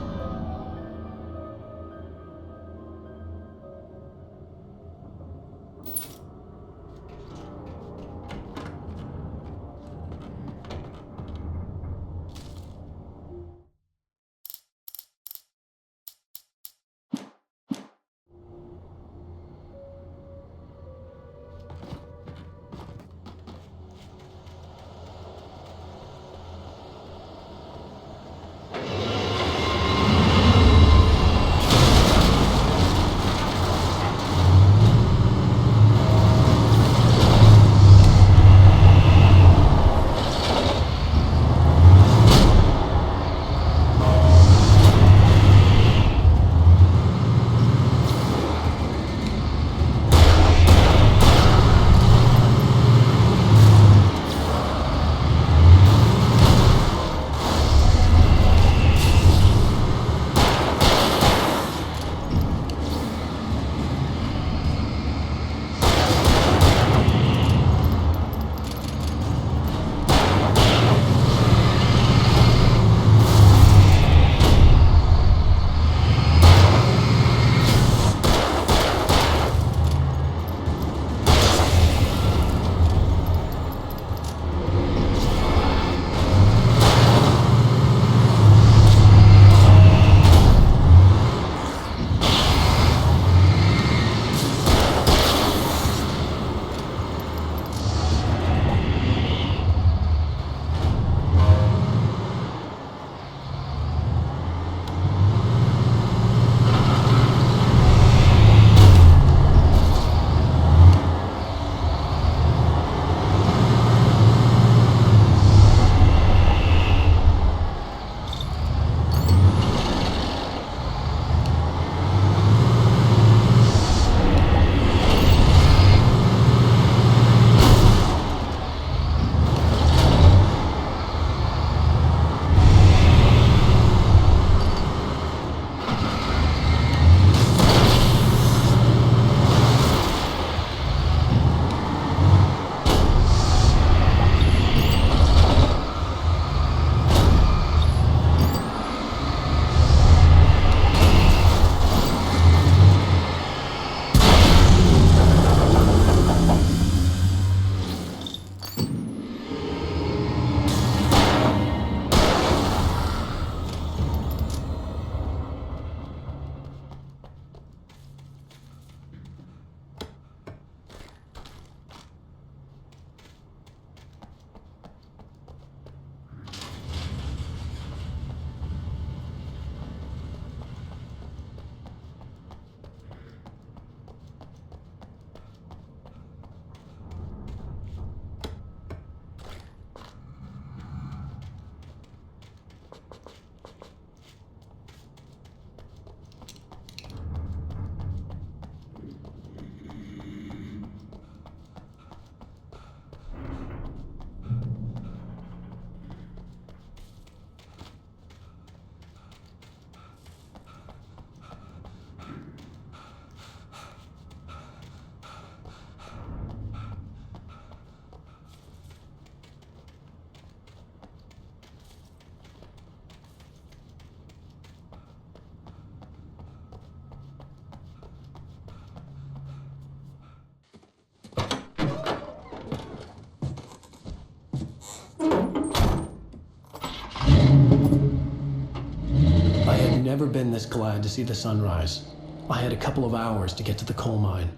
A: never been this glad to see the sunrise. I had a couple of hours to get to the coal mine.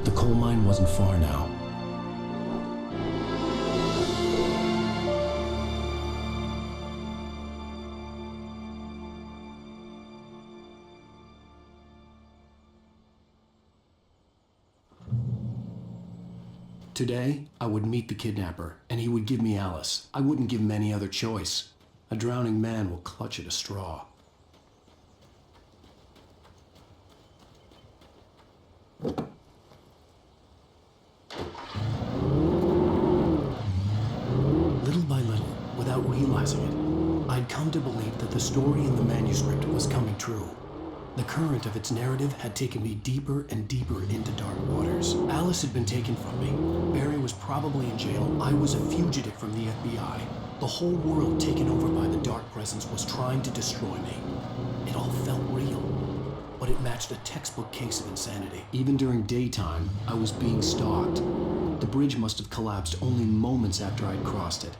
A: The coal mine wasn't far now. Today, I would meet the kidnapper, and he would give me Alice. I wouldn't give him any other choice. A drowning man will clutch at a straw. Little by little, without realizing it, I'd come to believe that the story in the manuscript was coming true. The current of its narrative had taken me deeper and deeper into dark waters. Alice had been taken from me. Barry was probably in jail. I was a fugitive from the FBI. The whole world taken over by the dark presence was trying to destroy me. It all felt real, but it matched a textbook case of insanity. Even during daytime, I was being stalked. The bridge must have collapsed only moments after I'd crossed it.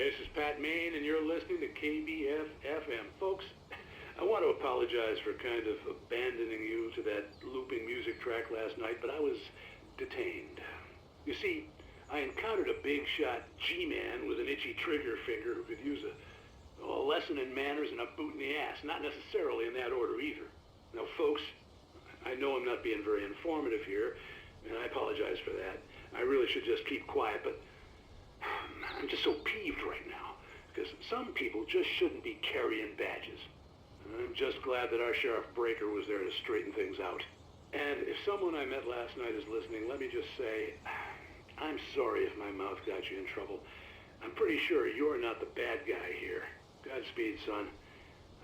M: This is Pat Main, and you're listening to KBF-FM. Folks, I want to apologize for kind of abandoning you to that looping music track last night, but I was detained. You see, I encountered a big-shot G-man with an itchy trigger finger who could use a lesson in manners and a boot in the ass, not necessarily in that order either. Now, folks, I know I'm not being very informative here, and I apologize for that. I really should just keep quiet, but I'm just so peeved right now, because some people just shouldn't be carrying badges. And I'm just glad that our Sheriff Breaker was there to straighten things out. And if someone I met last night is listening, let me just say, I'm sorry if my mouth got you in trouble. I'm pretty sure you're not the bad guy here. Godspeed, son.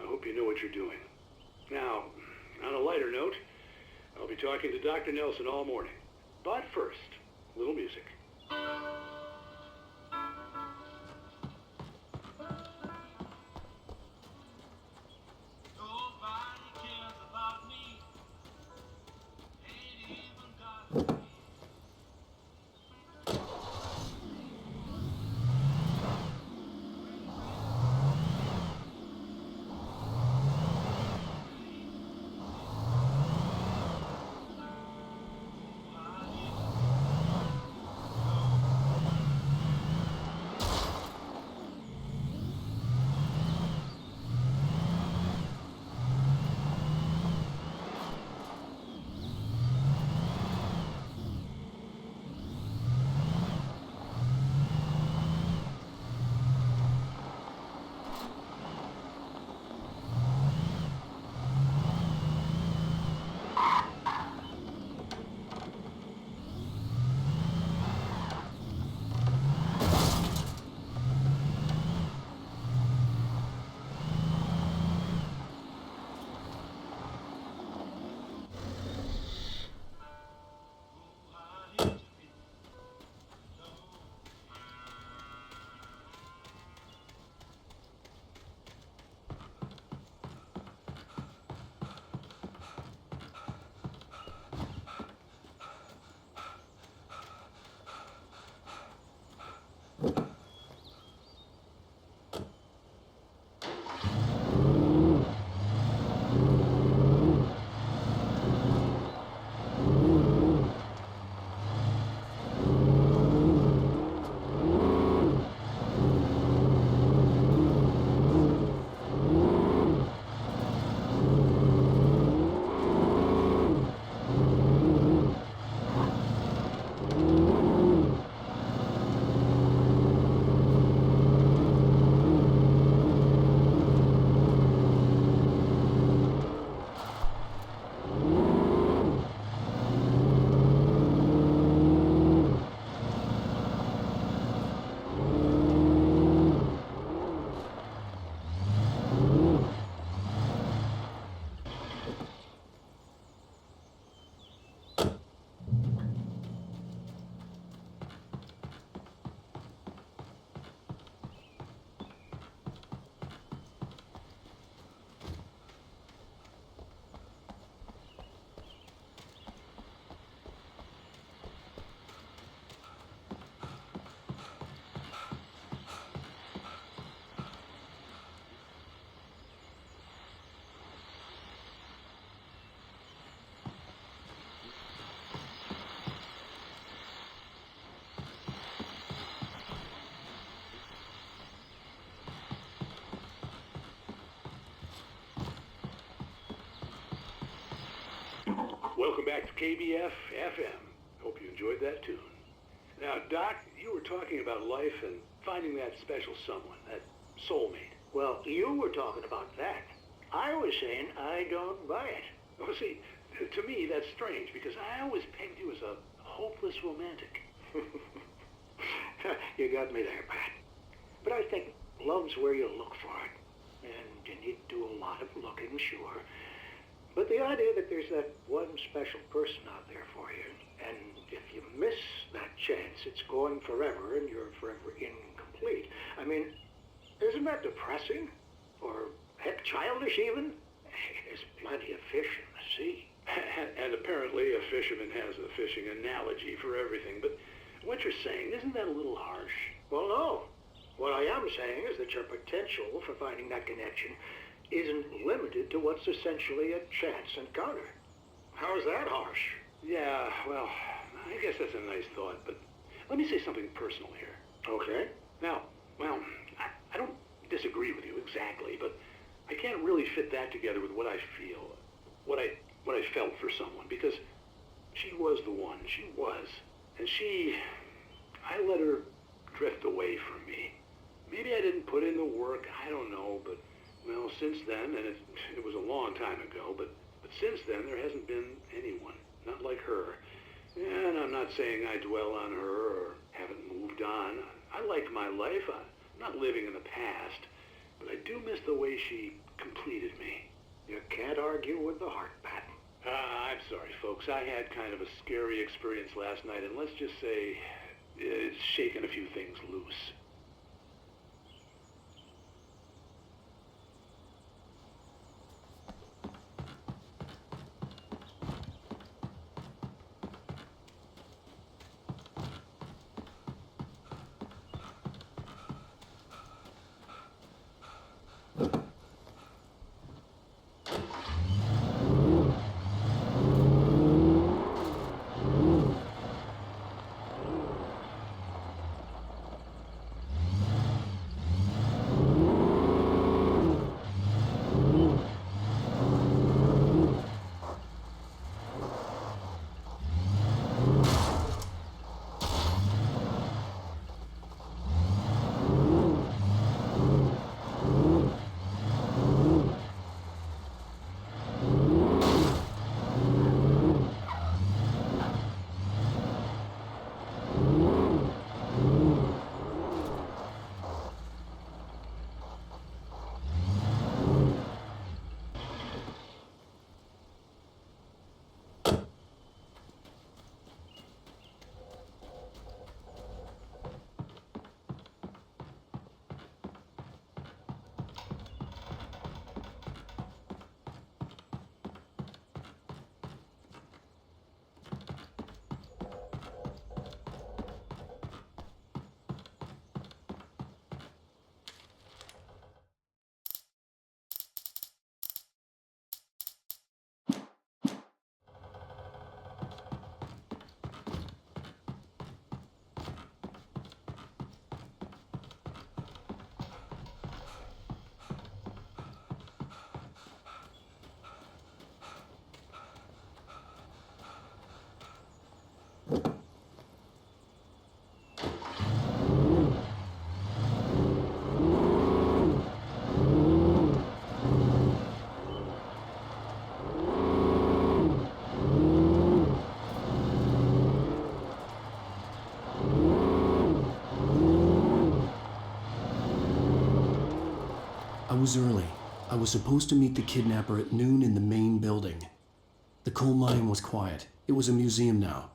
M: I hope you know what you're doing. Now, on a lighter note, I'll be talking to Dr. Nelson all morning. But first, a little music. welcome back to KBF FM. Hope you enjoyed that tune. Now, Doc, you were talking about life and finding that special someone, that soulmate.
T: Well, you were talking about that. I was saying I don't buy it.
M: Oh, see, to me that's strange because I always pegged you as a hopeless romantic.
T: You got me there, Pat. But I think love's where you look for it. And you need to do a lot of looking, sure. But the idea that there's that one special person out there for you, and if you miss that chance, it's going forever and you're forever incomplete. I mean, isn't that depressing? Or heck, childish even? There's plenty of fish in the sea.
M: And apparently a fisherman has a fishing analogy for everything, but what you're saying, isn't that a little harsh?
T: Well, no. What I am saying is that your potential for finding that connection isn't limited to what's essentially a chance encounter. How's that harsh?
M: Yeah, well, I guess that's a nice thought, but let me say something personal here.
T: Okay.
M: Now, well, I don't disagree with you exactly, but I can't really fit that together with what I feel, what I felt for someone, because she was the one, she was. And I let her drift away from me. Maybe I didn't put in the work, I don't know, but, well, since then, and it was a long time ago, but since then there hasn't been anyone, not like her. And I'm not saying I dwell on her or haven't moved on. I like my life, I'm not living in the past, but I do miss the way she completed me.
T: You can't argue with the heart, Pat.
M: I'm sorry, folks. I had kind of a scary experience last night, and let's just say it's shaken a few things loose.
A: I was early. I was supposed to meet the kidnapper at noon in the main building. The coal mine was quiet. It was a museum now.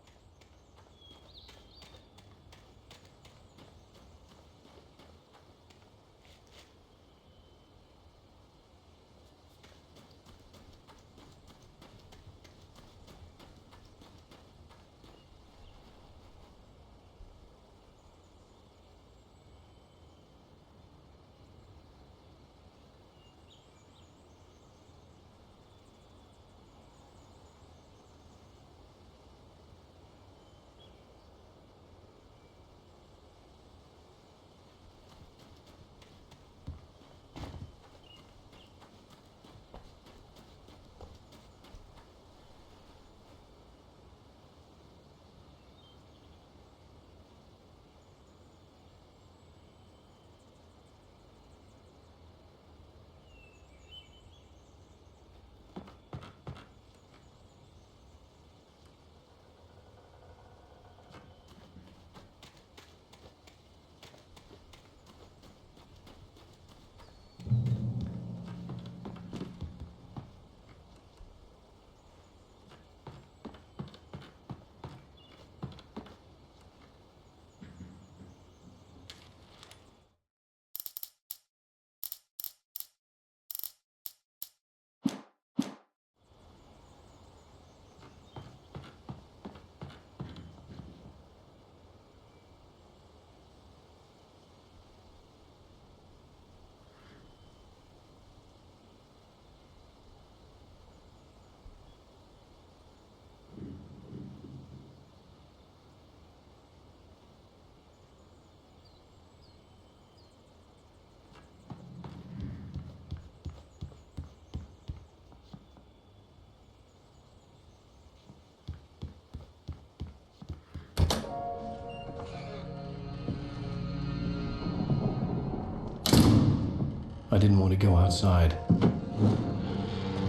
A: I didn't want to go outside.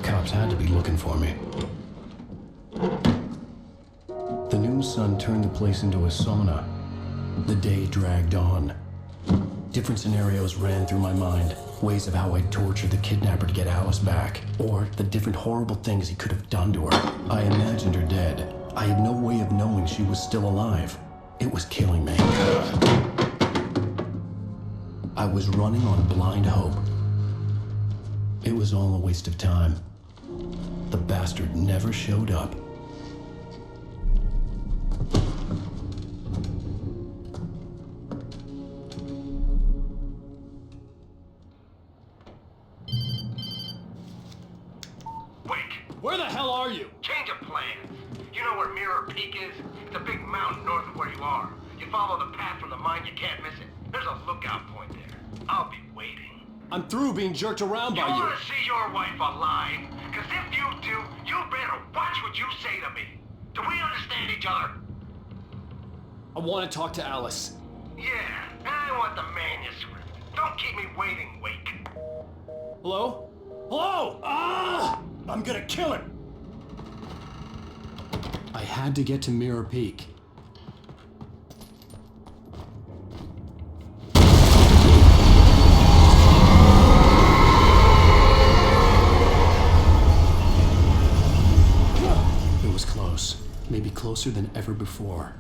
A: Cops had to be looking for me. The noon sun turned the place into a sauna. The day dragged on. Different scenarios ran through my mind. Ways of how I'd torture the kidnapper to get Alice back. Or the different horrible things he could have done to her. I imagined her dead. I had no way of knowing she was still alive. It was killing me. I was running on blind hope. It was all a waste of time. The bastard never showed up.
B: Where the hell are you?
C: Change of plans. You know where Mirror Peak is? It's a big mountain north of where you are. You follow the path from the mine, you can't miss it. There's a lookout point there. I'll be waiting.
B: I'm through being jerked around by
C: You
B: you.
C: want to see your wife alive? Because if you do, you better watch what you say to me. Do we understand each other?
B: I want to talk to Alice.
C: Yeah, I want the manuscript. Don't keep me waiting, Wake.
B: Hello? Hello? Ah! I'm gonna kill him! I had to get to Mirror Peak. It was close. Maybe closer than ever before.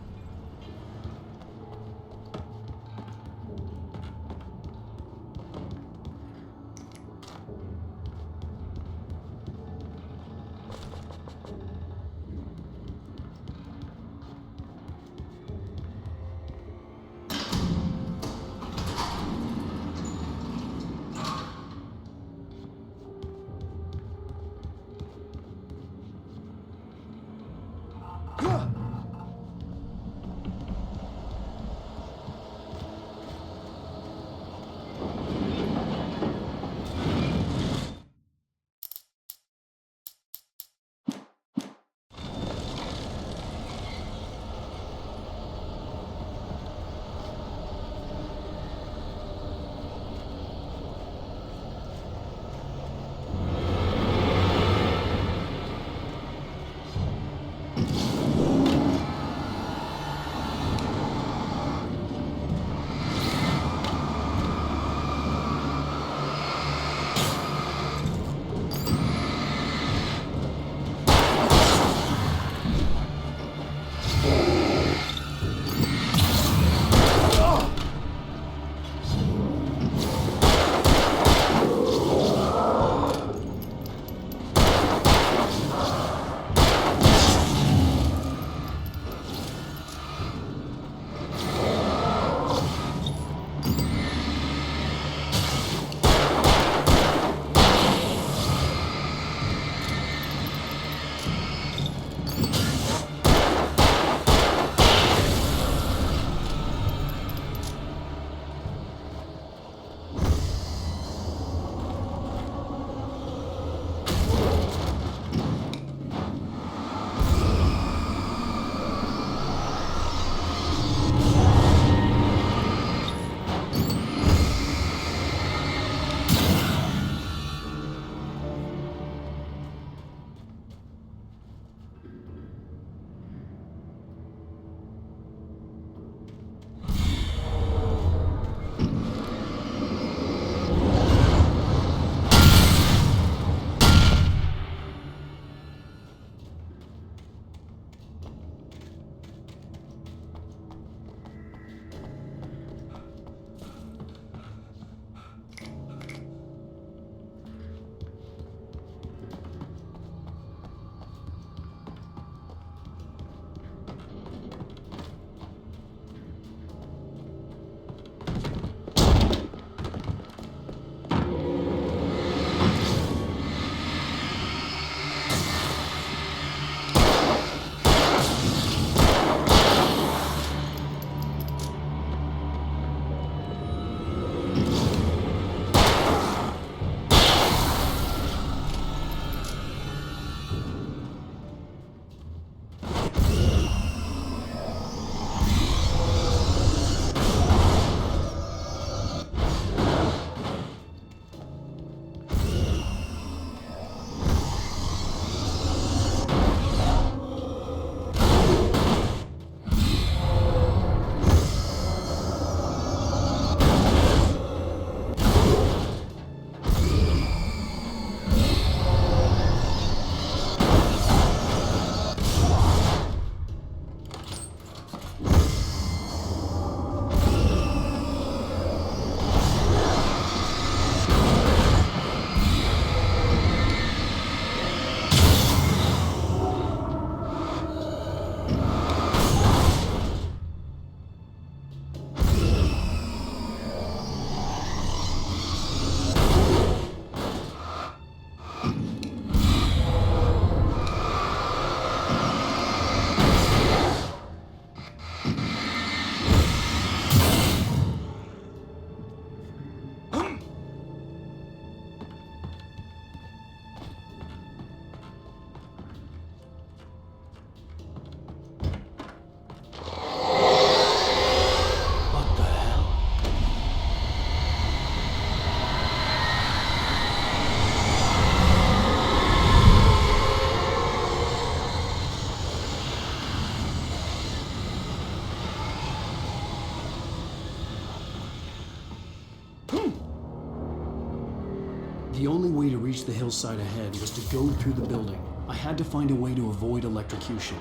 A: The only way to reach the hillside ahead was to go through the building. I had to find a way to avoid electrocution.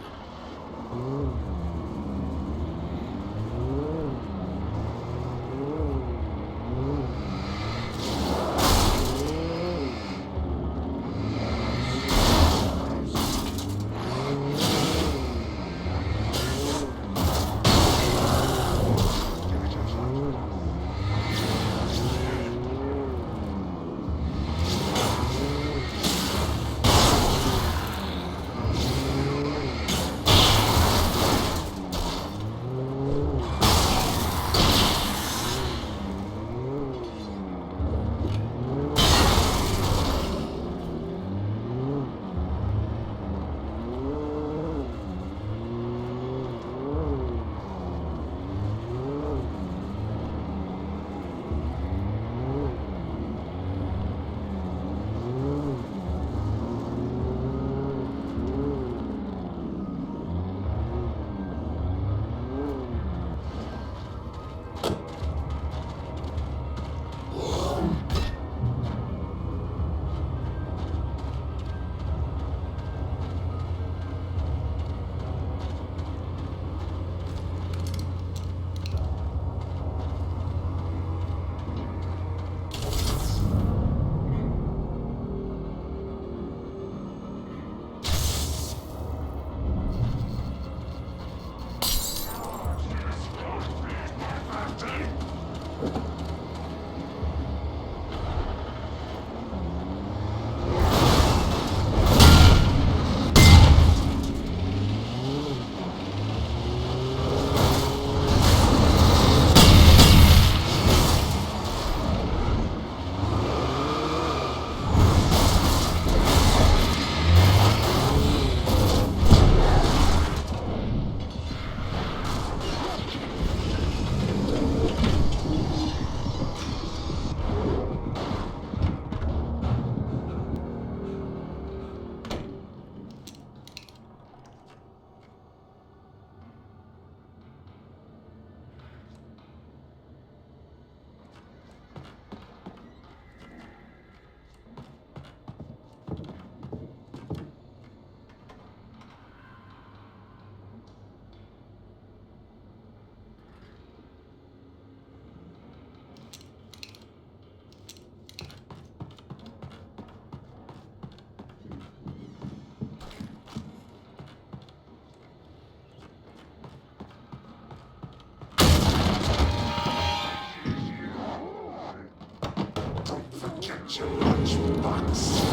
I: Your lunchbox.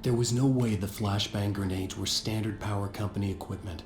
A: There was no way the flashbang grenades were Standard Power Company equipment.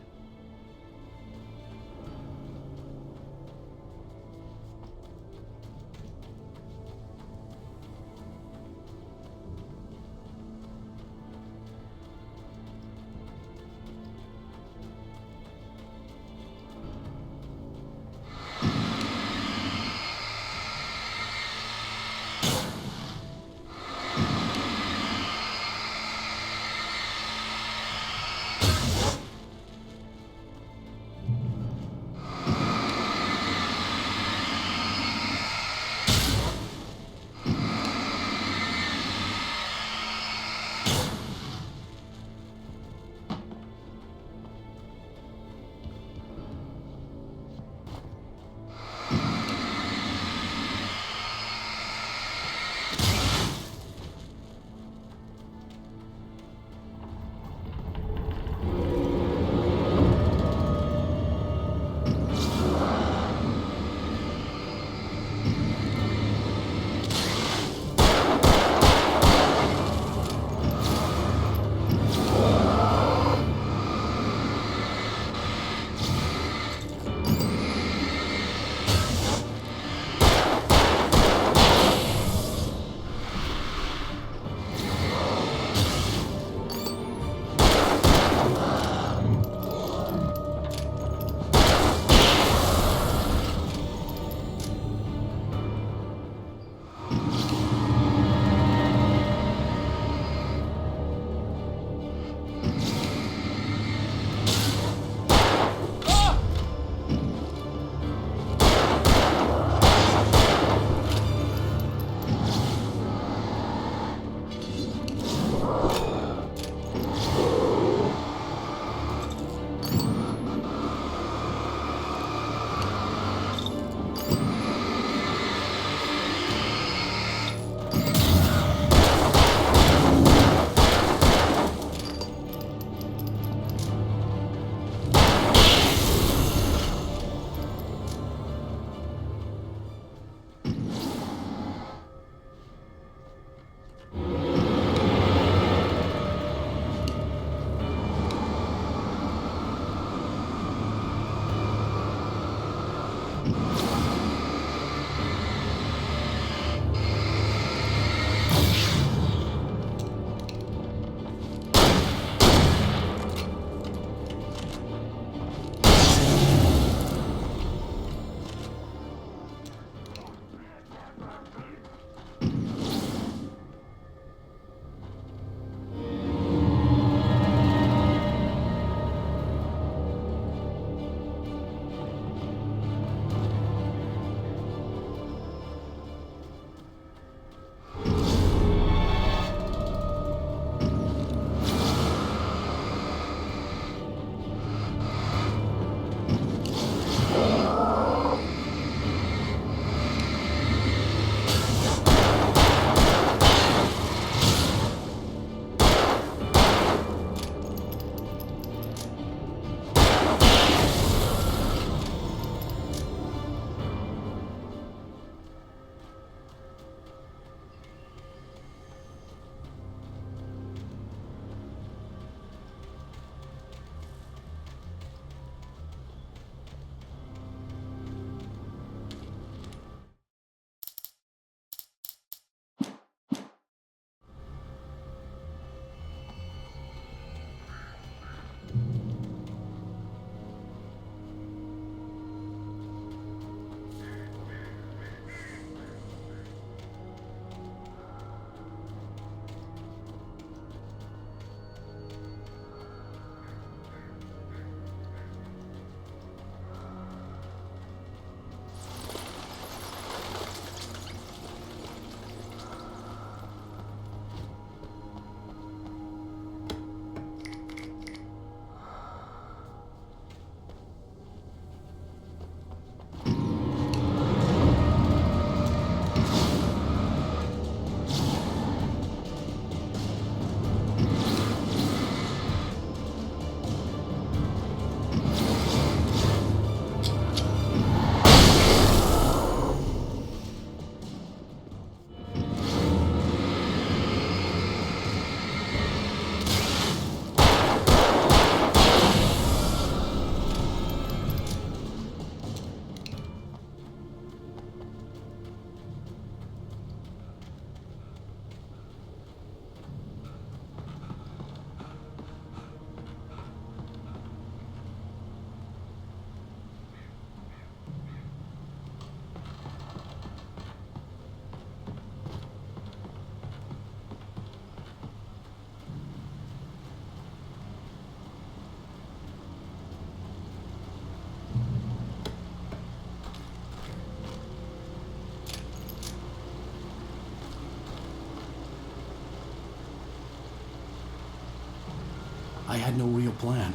A: I had no real plan.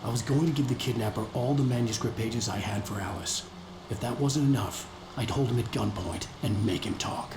A: I was going to give the kidnapper all the manuscript pages I had for Alice. If that wasn't enough, I'd hold him at gunpoint and make him talk.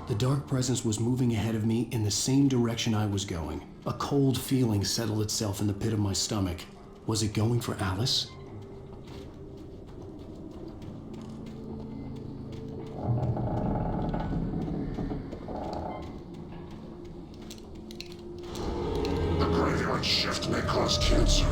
A: The dark presence was moving ahead of me in the same direction I was going. A cold feeling settled itself in the pit of my stomach. Was it going for Alice?
J: The graveyard shift may cause cancer.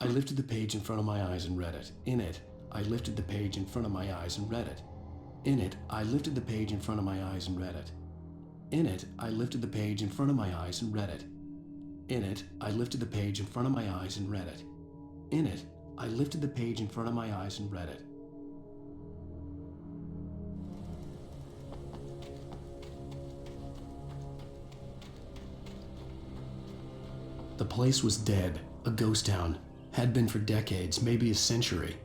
A: I lifted the page in front of my eyes and read it. In it, I lifted the page in front of my eyes and read it. In it, I lifted the page in front of my eyes and read it. In it, I lifted the page in front of my eyes and read it. In it, I lifted the page in front of my eyes and read it. In it, I lifted the page in front of my eyes and read it. The place was dead, a ghost town. Had been for decades, maybe a century.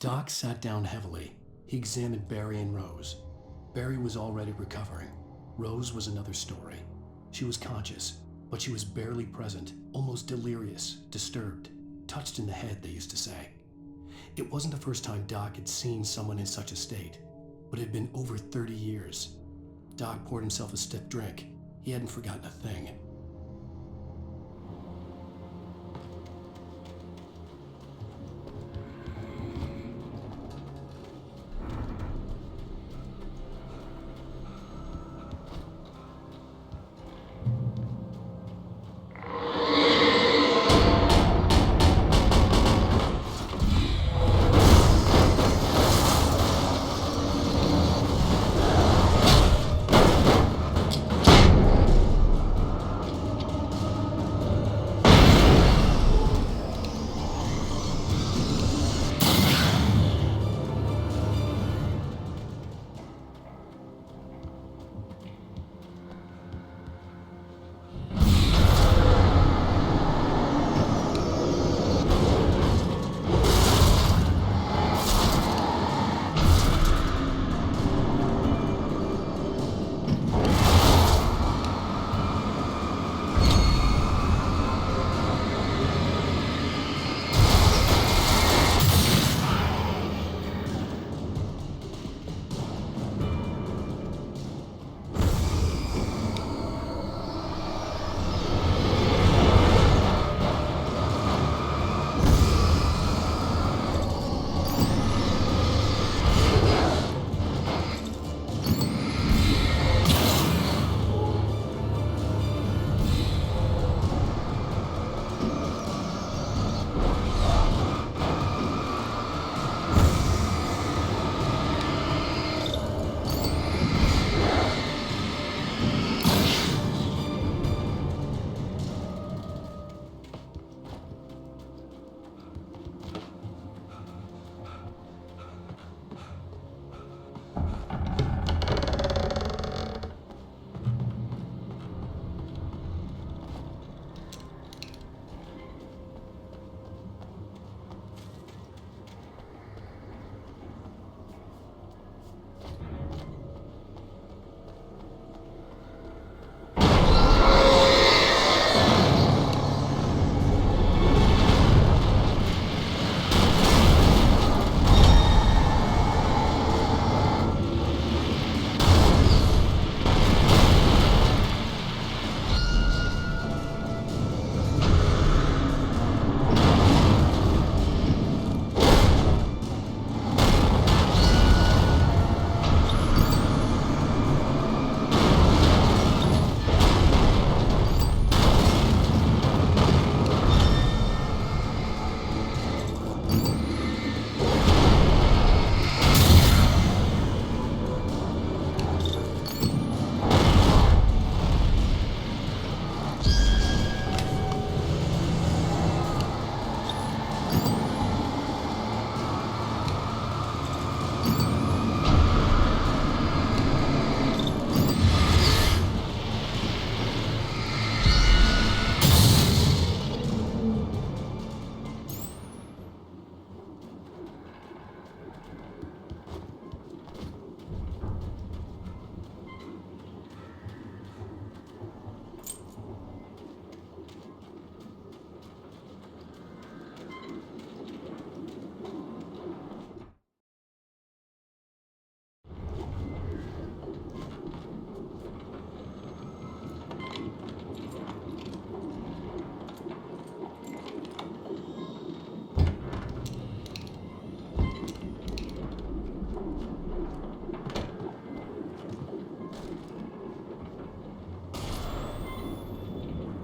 A: Doc sat down heavily. He examined Barry and Rose. Barry was already recovering. Rose was another story. She was conscious, but she was barely present, almost delirious, disturbed, touched in the head, they used to say. It wasn't the first time Doc had seen someone in such a state, but it had been over 30 years. Doc poured himself a stiff drink. He hadn't forgotten a thing.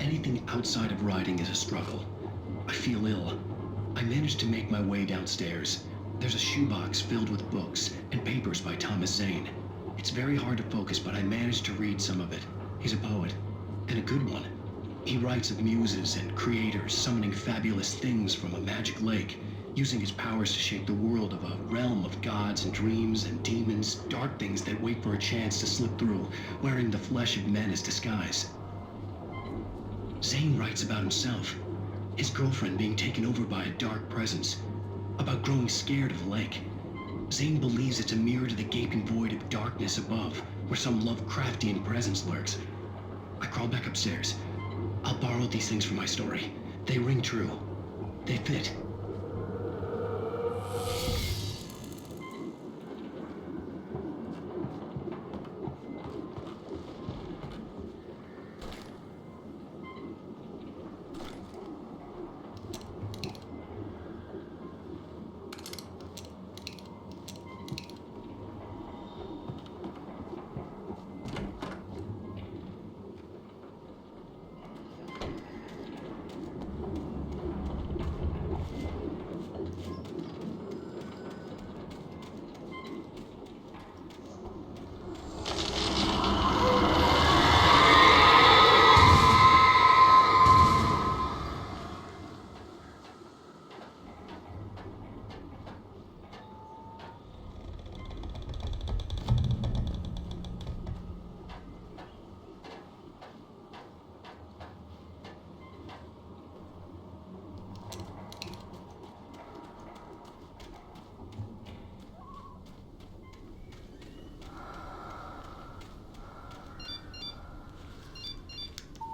L: Anything outside of writing is a struggle. I feel ill. I managed to make my way downstairs. There's a shoebox filled with books and papers by Thomas Zane. It's very hard to focus, but I managed to read some of it. He's a poet, and a good one. He writes of muses and creators summoning fabulous things from a magic lake, using his powers to shape the world of a realm of gods and dreams and demons, dark things that wait for a chance to slip through, wearing the flesh of men as disguise. Zane writes about himself, his girlfriend being taken over by a dark presence. about growing scared of the lake. Zane believes it's a mirror to the gaping void of darkness above, where some Lovecraftian presence lurks. I crawl back upstairs. I'll borrow these things for my story. They ring true. They fit.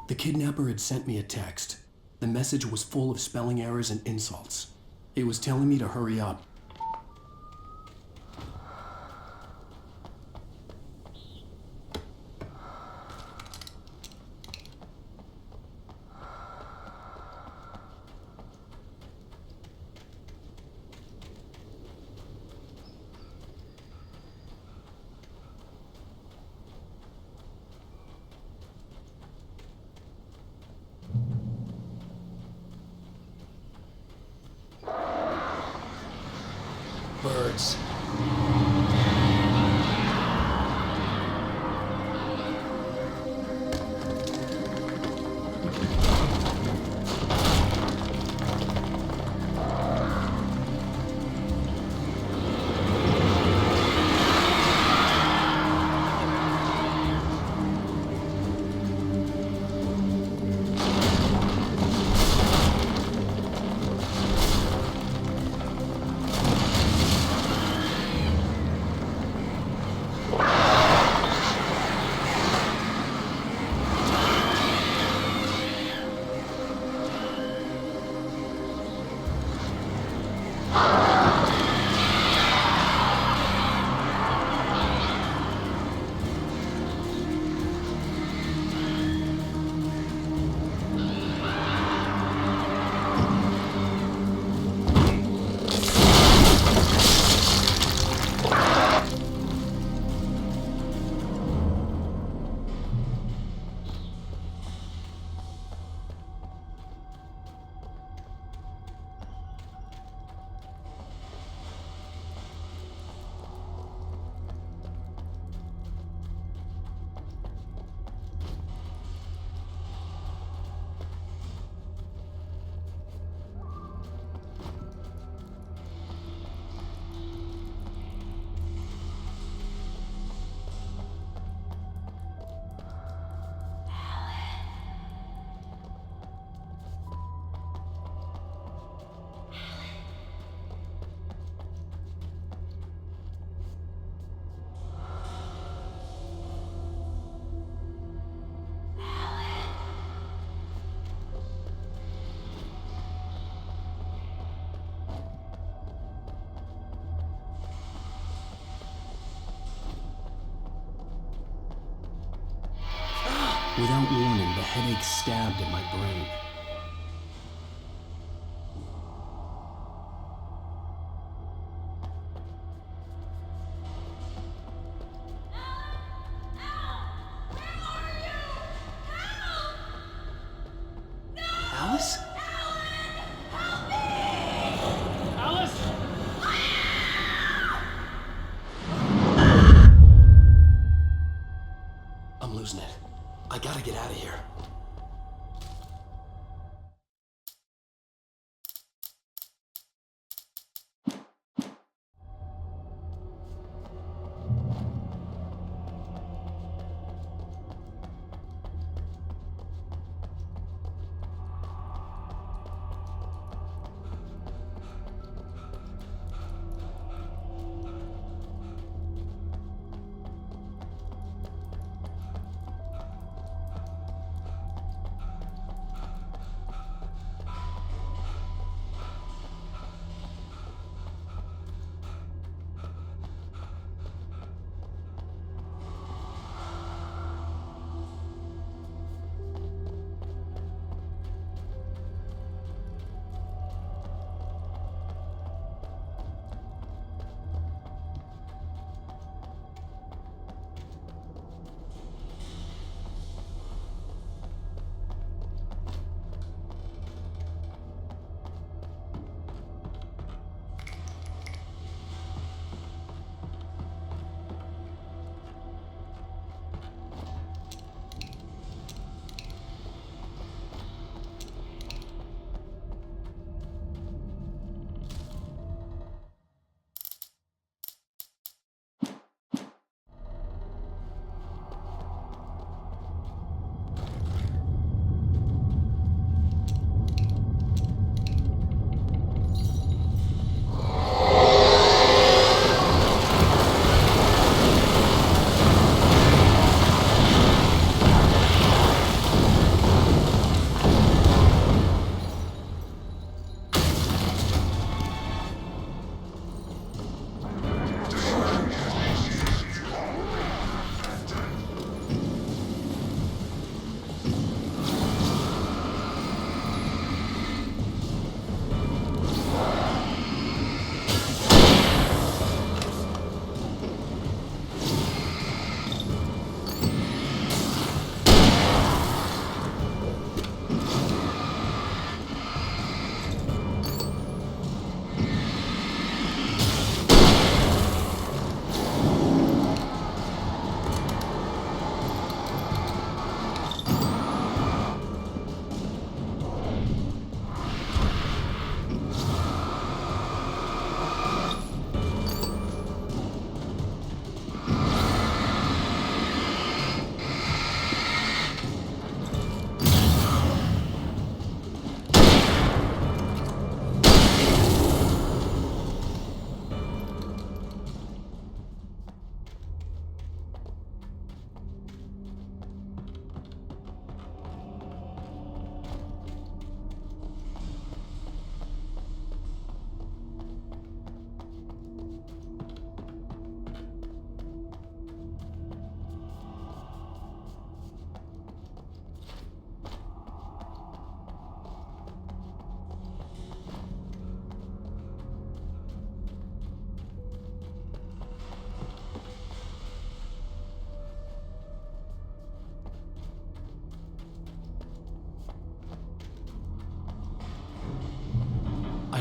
A: The kidnapper had sent me a text. The message was full of spelling errors and insults. It was telling me to hurry up.
B: Birds.
A: Without warning, the headache stabbed at my brain.
B: Alice? Alice?
A: I'm losing it. I gotta get out of here.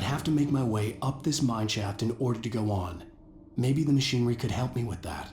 A: have to make my way up this mineshaft in order to go on. Maybe the machinery could help me with that.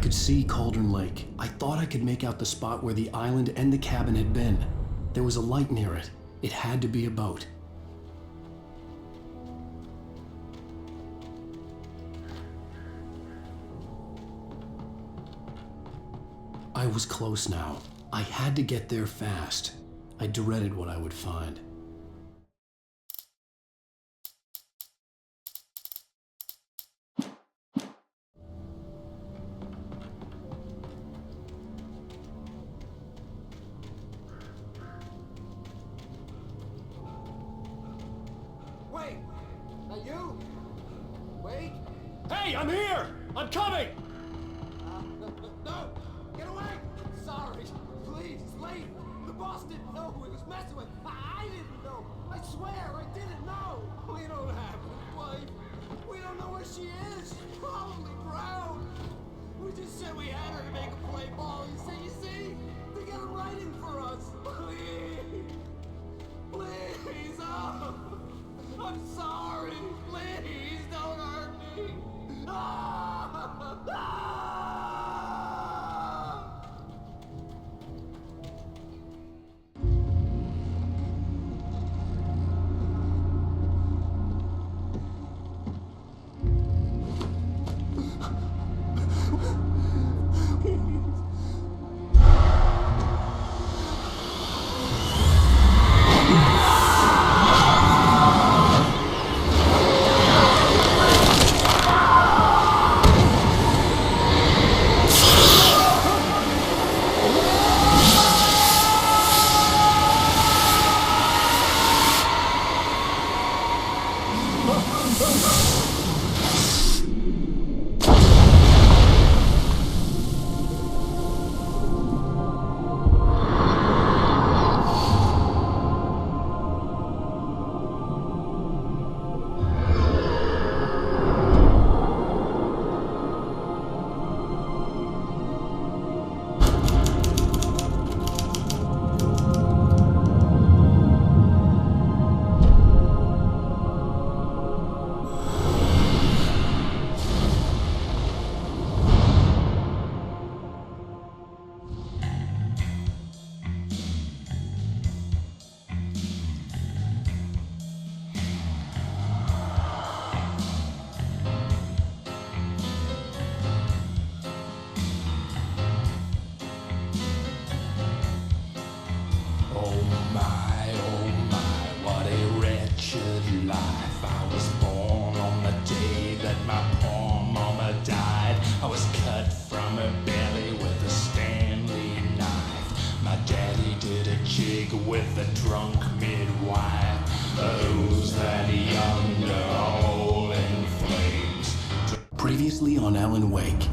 A: could see Cauldron Lake. I thought I could make out the spot where the island and the cabin had been. There was a light near it. It had to be a boat. I was close now. I had to get there fast. I dreaded what I would find.
B: Wait! That you? Wait! Hey, I'm here! I'm coming! No! Get away! Sorry. Please, it's late. The boss didn't know who he was messing with. I didn't know. I swear, I didn't know. We don't have his wife. We don't know where she is. She's probably drowned. We just said we had her to make a play ball. You see? They got a writing for us. Please. Please. Oh. I'm sorry. Please don't hurt me. Ah! Ah!
J: With the drunk midwife, who's that yonder hole in flames?
A: Previously on Alan Wake,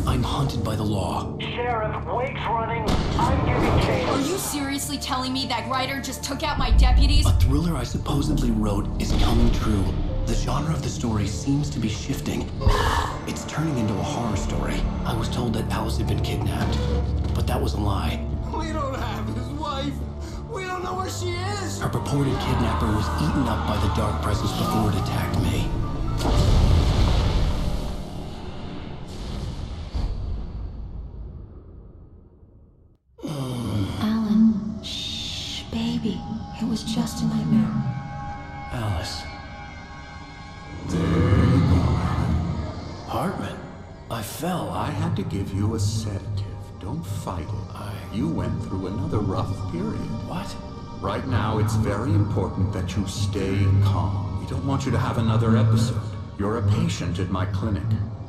A: I'm hunted by the law.
I: Sheriff, Wake's running. I'm giving chase.
Q: Are you seriously telling me that writer just took out my deputies?
A: A thriller I supposedly wrote is coming true. The genre of the story seems to be shifting. It's turning into a horror story. I was told that Alice had been kidnapped, but that was a lie.
B: We don't have his wife. We don't know where she is!
A: Her purported kidnapper was eaten up by the dark presence before it attacked me.
S: Alan, shh, baby. It was just a nightmare.
A: Alice. Hartman, I fell.
U: I had to give you a sedative. Don't fight it. You went through another rough period.
A: What?
U: Right now, it's very important that you stay calm. We don't want you to have another episode. You're a patient at my clinic.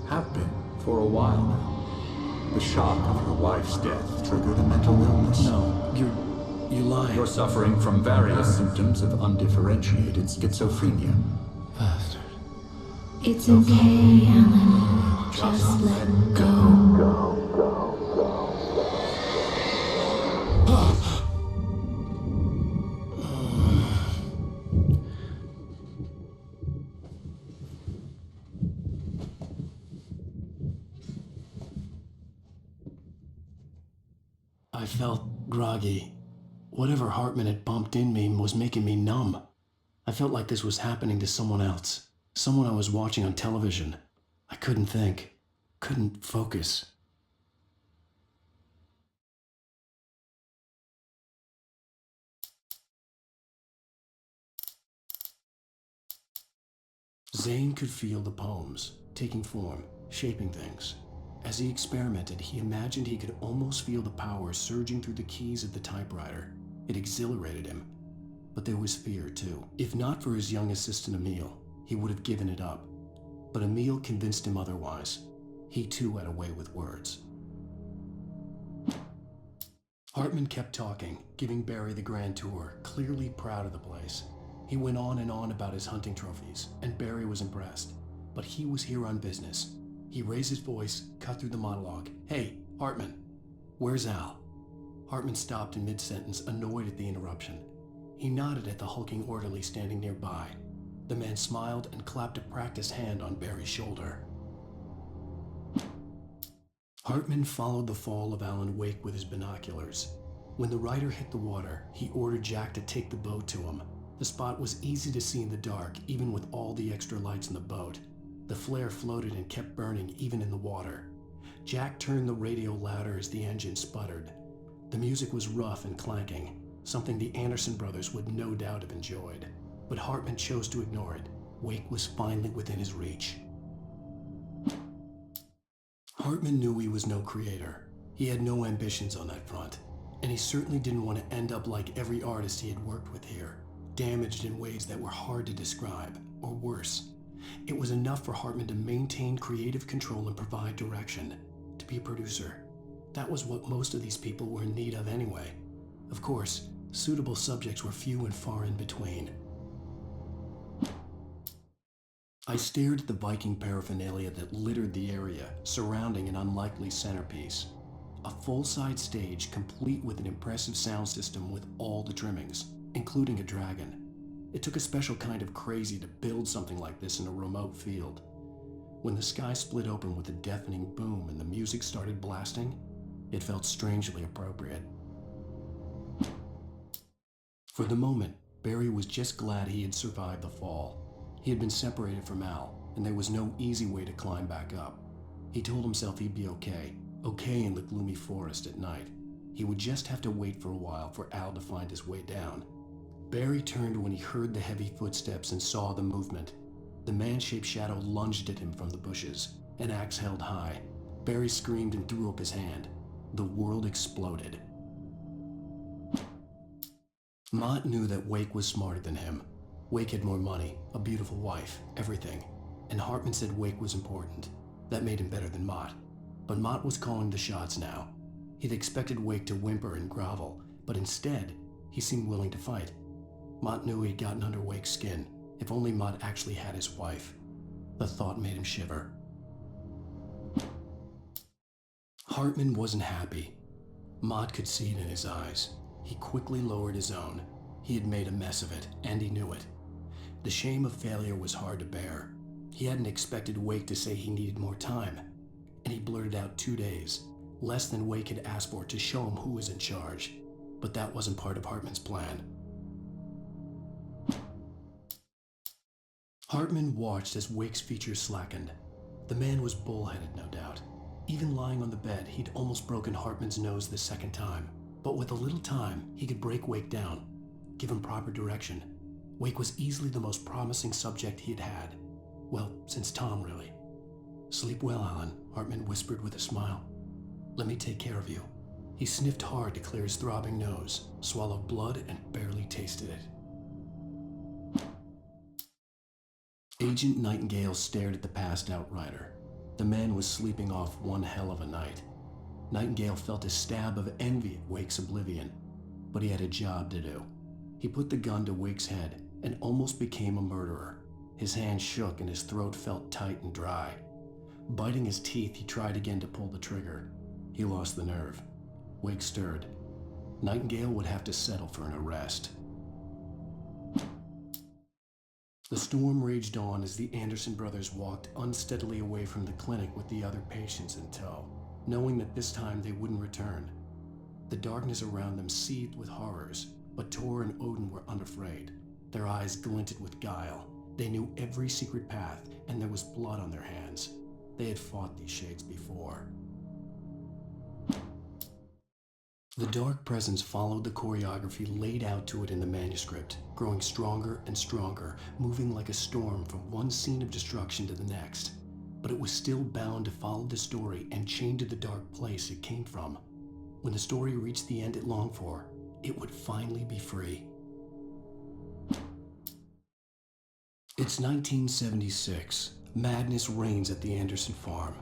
U: Have been for a while now. The shock of your wife's death triggered a mental illness.
A: No, you're lying.
U: You're suffering from various symptoms of undifferentiated schizophrenia.
A: Bastard.
S: It's okay, Alan. Just let go.
A: I felt groggy. Whatever Hartman had bumped in me was making me numb. I felt like this was happening to someone else. Someone I was watching on television. I couldn't think. Couldn't focus. Zane could feel the poems, taking form, shaping things. As he experimented, he imagined he could almost feel the power surging through the keys of the typewriter. It exhilarated him. But there was fear, too. If not for his young assistant Emil, he would have given it up. But Emil convinced him otherwise. He too had a way with words. Hartman kept talking, giving Barry the grand tour, clearly proud of the place. He went on and on about his hunting trophies, and Barry was impressed. But he was here on business. He raised his voice, cut through the monologue. "Hey, Hartman, where's Al?" Hartman stopped in mid-sentence, annoyed at the interruption. He nodded at the hulking orderly standing nearby. The man smiled and clapped a practiced hand on Barry's shoulder. Hartman followed the fall of Alan Wake with his binoculars. When the rider hit the water, he ordered Jack to take the boat to him. The spot was easy to see in the dark, even with all the extra lights in the boat. The flare floated and kept burning even in the water. Jack turned the radio louder as the engine sputtered. The music was rough and clanking, something the Anderson brothers would no doubt have enjoyed. But Hartman chose to ignore it. Wake was finally within his reach. Hartman knew he was no creator. He had no ambitions on that front, and he certainly didn't want to end up like every artist he had worked with here, damaged in ways that were hard to describe, or worse. It was enough for Hartman to maintain creative control and provide direction, to be a producer. That was what most of these people were in need of anyway. Of course, suitable subjects were few and far in between. I stared at the Viking paraphernalia that littered the area, surrounding an unlikely centerpiece. A full-size stage complete with an impressive sound system with all the trimmings, including a dragon. It took a special kind of crazy to build something like this in a remote field. When the sky split open with a deafening boom and the music started blasting, it felt strangely appropriate. For the moment, Barry was just glad he had survived the fall. He had been separated from Al, and there was no easy way to climb back up. He told himself he'd be okay in the gloomy forest at night. He would just have to wait for a while for Al to find his way down. Barry turned when he heard the heavy footsteps and saw the movement. The man-shaped shadow lunged at him from the bushes, an axe held high. Barry screamed and threw up his hand. The world exploded. Mott knew that Wake was smarter than him. Wake had more money, a beautiful wife, everything. And Hartman said Wake was important. That made him better than Mott. But Mott was calling the shots now. He'd expected Wake to whimper and grovel, but instead, he seemed willing to fight. Mott knew he'd gotten under Wake's skin. If only Mott actually had his wife. The thought made him shiver. Hartman wasn't happy. Mott could see it in his eyes. He quickly lowered his own. He had made a mess of it, and he knew it. The shame of failure was hard to bear. He hadn't expected Wake to say he needed more time, and he blurted out 2 days, less than Wake had asked for to show him who was in charge. But that wasn't part of Hartman's plan. Hartman watched as Wake's features slackened. The man was bullheaded, no doubt. Even lying on the bed, he'd almost broken Hartman's nose the second time. But with a little time, he could break Wake down, give him proper direction. Wake was easily the most promising subject he'd had. Well, since Tom, really. "Sleep well, Alan," Hartman whispered with a smile. "Let me take care of you." He sniffed hard to clear his throbbing nose, swallowed blood, and barely tasted it. Agent Nightingale stared at the passed-out rider. The man was sleeping off one hell of a night. Nightingale felt a stab of envy at Wake's oblivion, but he had a job to do. He put the gun to Wake's head and almost became a murderer. His hand shook and his throat felt tight and dry. Biting his teeth, he tried again to pull the trigger. He lost the nerve. Wake stirred. Nightingale would have to settle for an arrest. The storm raged on as the Anderson brothers walked unsteadily away from the clinic with the other patients in tow, knowing that this time they wouldn't return. The darkness around them seethed with horrors, but Tor and Odin were unafraid. Their eyes glinted with guile. They knew every secret path, and there was blood on their hands. They had fought these shades before. The dark presence followed the choreography laid out to it in the manuscript, growing stronger and stronger, moving like a storm from one scene of destruction to the next. But it was still bound to follow the story and chained to the dark place it came from. When the story reached the end it longed for, it would finally be free. It's 1976. Madness reigns at the Anderson farm.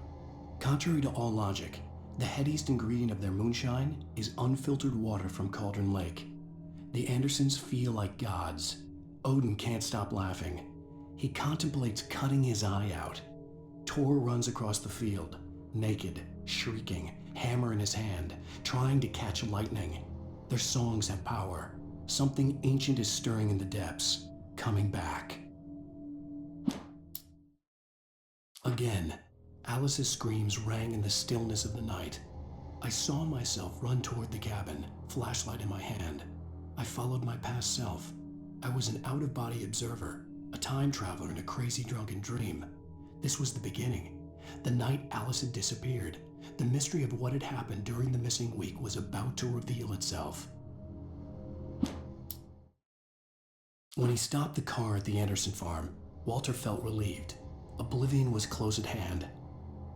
A: Contrary to all logic, the headiest ingredient of their moonshine is unfiltered water from Cauldron Lake. The Andersons feel like gods. Odin can't stop laughing. He contemplates cutting his eye out. Tor runs across the field, naked, shrieking, hammer in his hand, trying to catch lightning. Their songs have power. Something ancient is stirring in the depths, coming back. Again, Alice's screams rang in the stillness of the night. I saw myself run toward the cabin, flashlight in my hand. I followed my past self. I was an out-of-body observer, a time traveler in a crazy drunken dream. This was the beginning. The night Alice had disappeared. The mystery of what had happened during the missing week was about to reveal itself. When he stopped the car at the Anderson farm, Walter felt relieved. Oblivion was close at hand.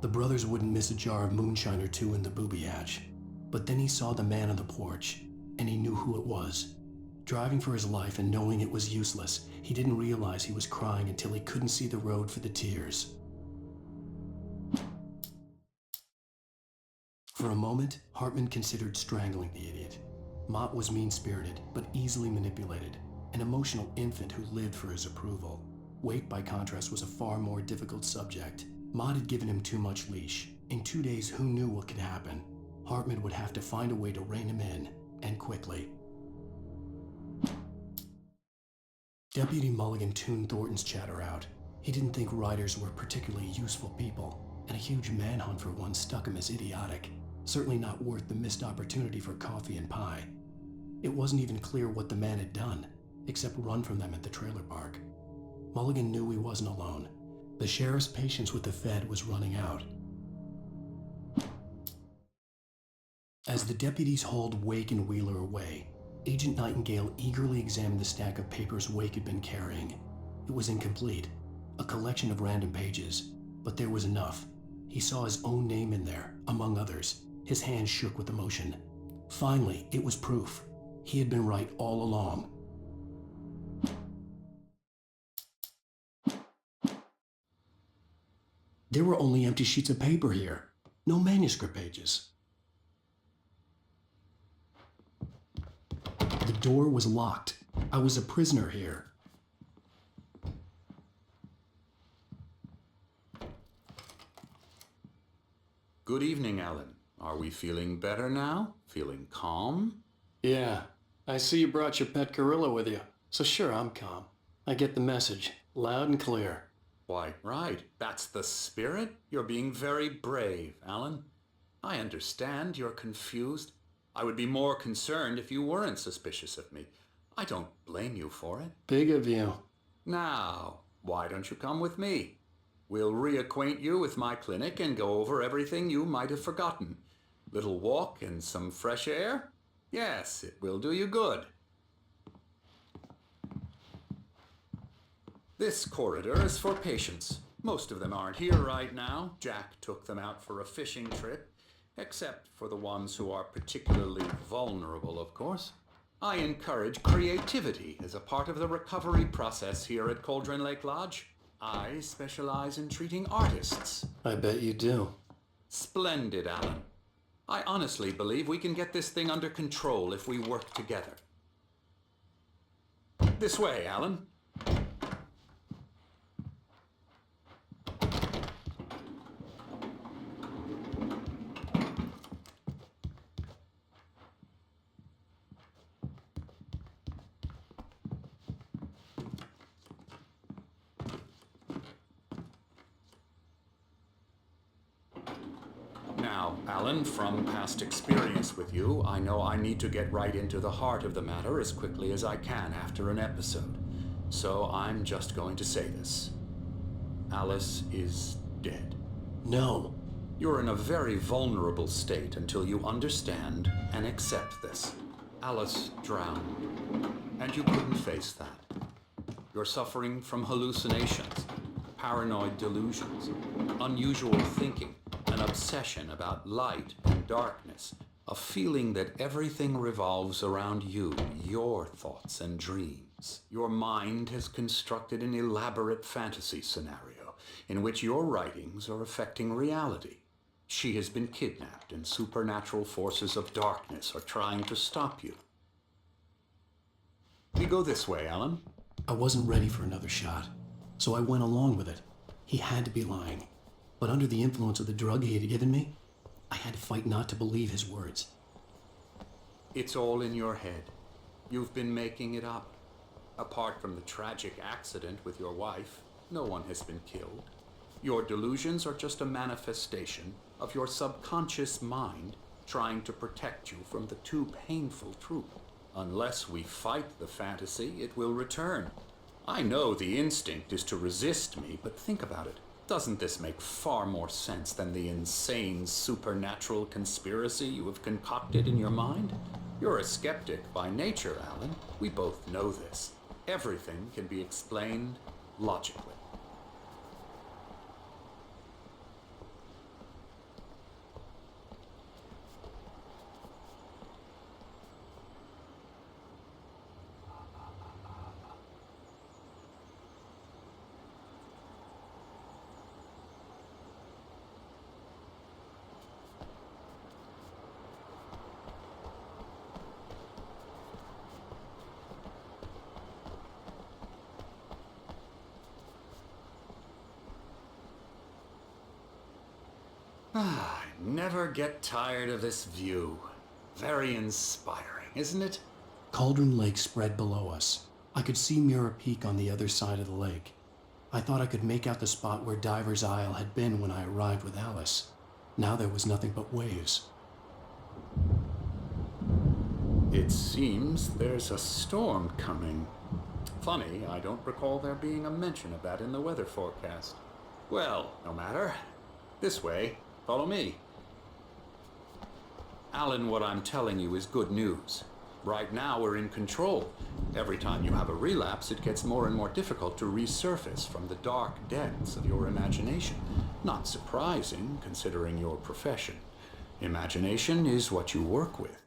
A: The brothers wouldn't miss a jar of moonshine or two in the booby hatch. But then he saw the man on the porch, and he knew who it was. Driving for his life and knowing it was useless, he didn't realize he was crying until he couldn't see the road for the tears. For a moment, Hartman considered strangling the idiot. Mott was mean-spirited, but easily manipulated, an emotional infant who lived for his approval. Wake, by contrast, was a far more difficult subject. Mott had given him too much leash. In 2 days, who knew what could happen? Hartman would have to find a way to rein him in, and quickly. Deputy Mulligan tuned Thornton's chatter out. He didn't think writers were particularly useful people, and a huge manhunt for one struck him as idiotic. Certainly not worth the missed opportunity for coffee and pie. It wasn't even clear what the man had done, except run from them at the trailer park. Mulligan knew he wasn't alone. The sheriff's patience with the Fed was running out. As the deputies hauled Wake and Wheeler away, Agent Nightingale eagerly examined the stack of papers Wake had been carrying. It was incomplete, a collection of random pages, but there was enough. He saw his own name in there, among others. His hands shook with emotion. Finally, it was proof. He had been right all along. There were only empty sheets of paper here. No manuscript pages. The door was locked. I was a prisoner here.
U: Good evening, Alan. Are we feeling better now? Feeling calm?
A: Yeah, I see you brought your pet gorilla with you. So sure, I'm calm. I get the message, loud and clear.
U: Why, right. That's the spirit. You're being very brave, Alan. I understand you're confused. I would be more concerned if you weren't suspicious of me. I don't blame you for it.
A: Big of you.
U: Now, why don't you come with me? We'll reacquaint you with my clinic and go over everything you might have forgotten. Little walk and some fresh air? Yes, it will do you good. This corridor is for patients. Most of them aren't here right now. Jack took them out for a fishing trip, except for the ones who are particularly vulnerable, of course. I encourage creativity as a part of the recovery process here at Cauldron Lake Lodge. I specialize in treating artists.
A: I bet you do.
U: Splendid, Alan. I honestly believe we can get this thing under control if we work together. This way, Alan. Now, Alan, from past experience with you, I know I need to get right into the heart of the matter as quickly as I can after an episode. So I'm just going to say this. Alice is dead.
A: No.
U: You're in a very vulnerable state until you understand and accept this. Alice drowned, and you couldn't face that. You're suffering from hallucinations, paranoid delusions, unusual thinking, an obsession about light and darkness, a feeling that everything revolves around you, your thoughts and dreams. Your mind has constructed an elaborate fantasy scenario in which your writings are affecting reality. She has been kidnapped, and supernatural forces of darkness are trying to stop you. We go this way, Alan.
A: I wasn't ready for another shot, so I went along with it. He had to be lying. But under the influence of the drug he had given me, I had to fight not to believe his words.
U: It's all in your head. You've been making it up. Apart from the tragic accident with your wife, no one has been killed. Your delusions are just a manifestation of your subconscious mind trying to protect you from the too painful truth. Unless we fight the fantasy, it will return. I know the instinct is to resist me, but think about it. Doesn't this make far more sense than the insane supernatural conspiracy you have concocted in your mind? You're a skeptic by nature, Alan. We both know this. Everything can be explained logically. I never get tired of this view. Very inspiring, isn't it?
A: Cauldron Lake spread below us. I could see Mirror Peak on the other side of the lake. I thought I could make out the spot where Diver's Isle had been when I arrived with Alice. Now there was nothing but waves.
U: It seems there's a storm coming. Funny, I don't recall there being a mention of that in the weather forecast. Well, no matter. This way. Follow me. Alan, what I'm telling you is good news. Right now we're in control. Every time you have a relapse, it gets more and more difficult to resurface from the dark depths of your imagination. Not surprising, considering your profession. Imagination is what you work with.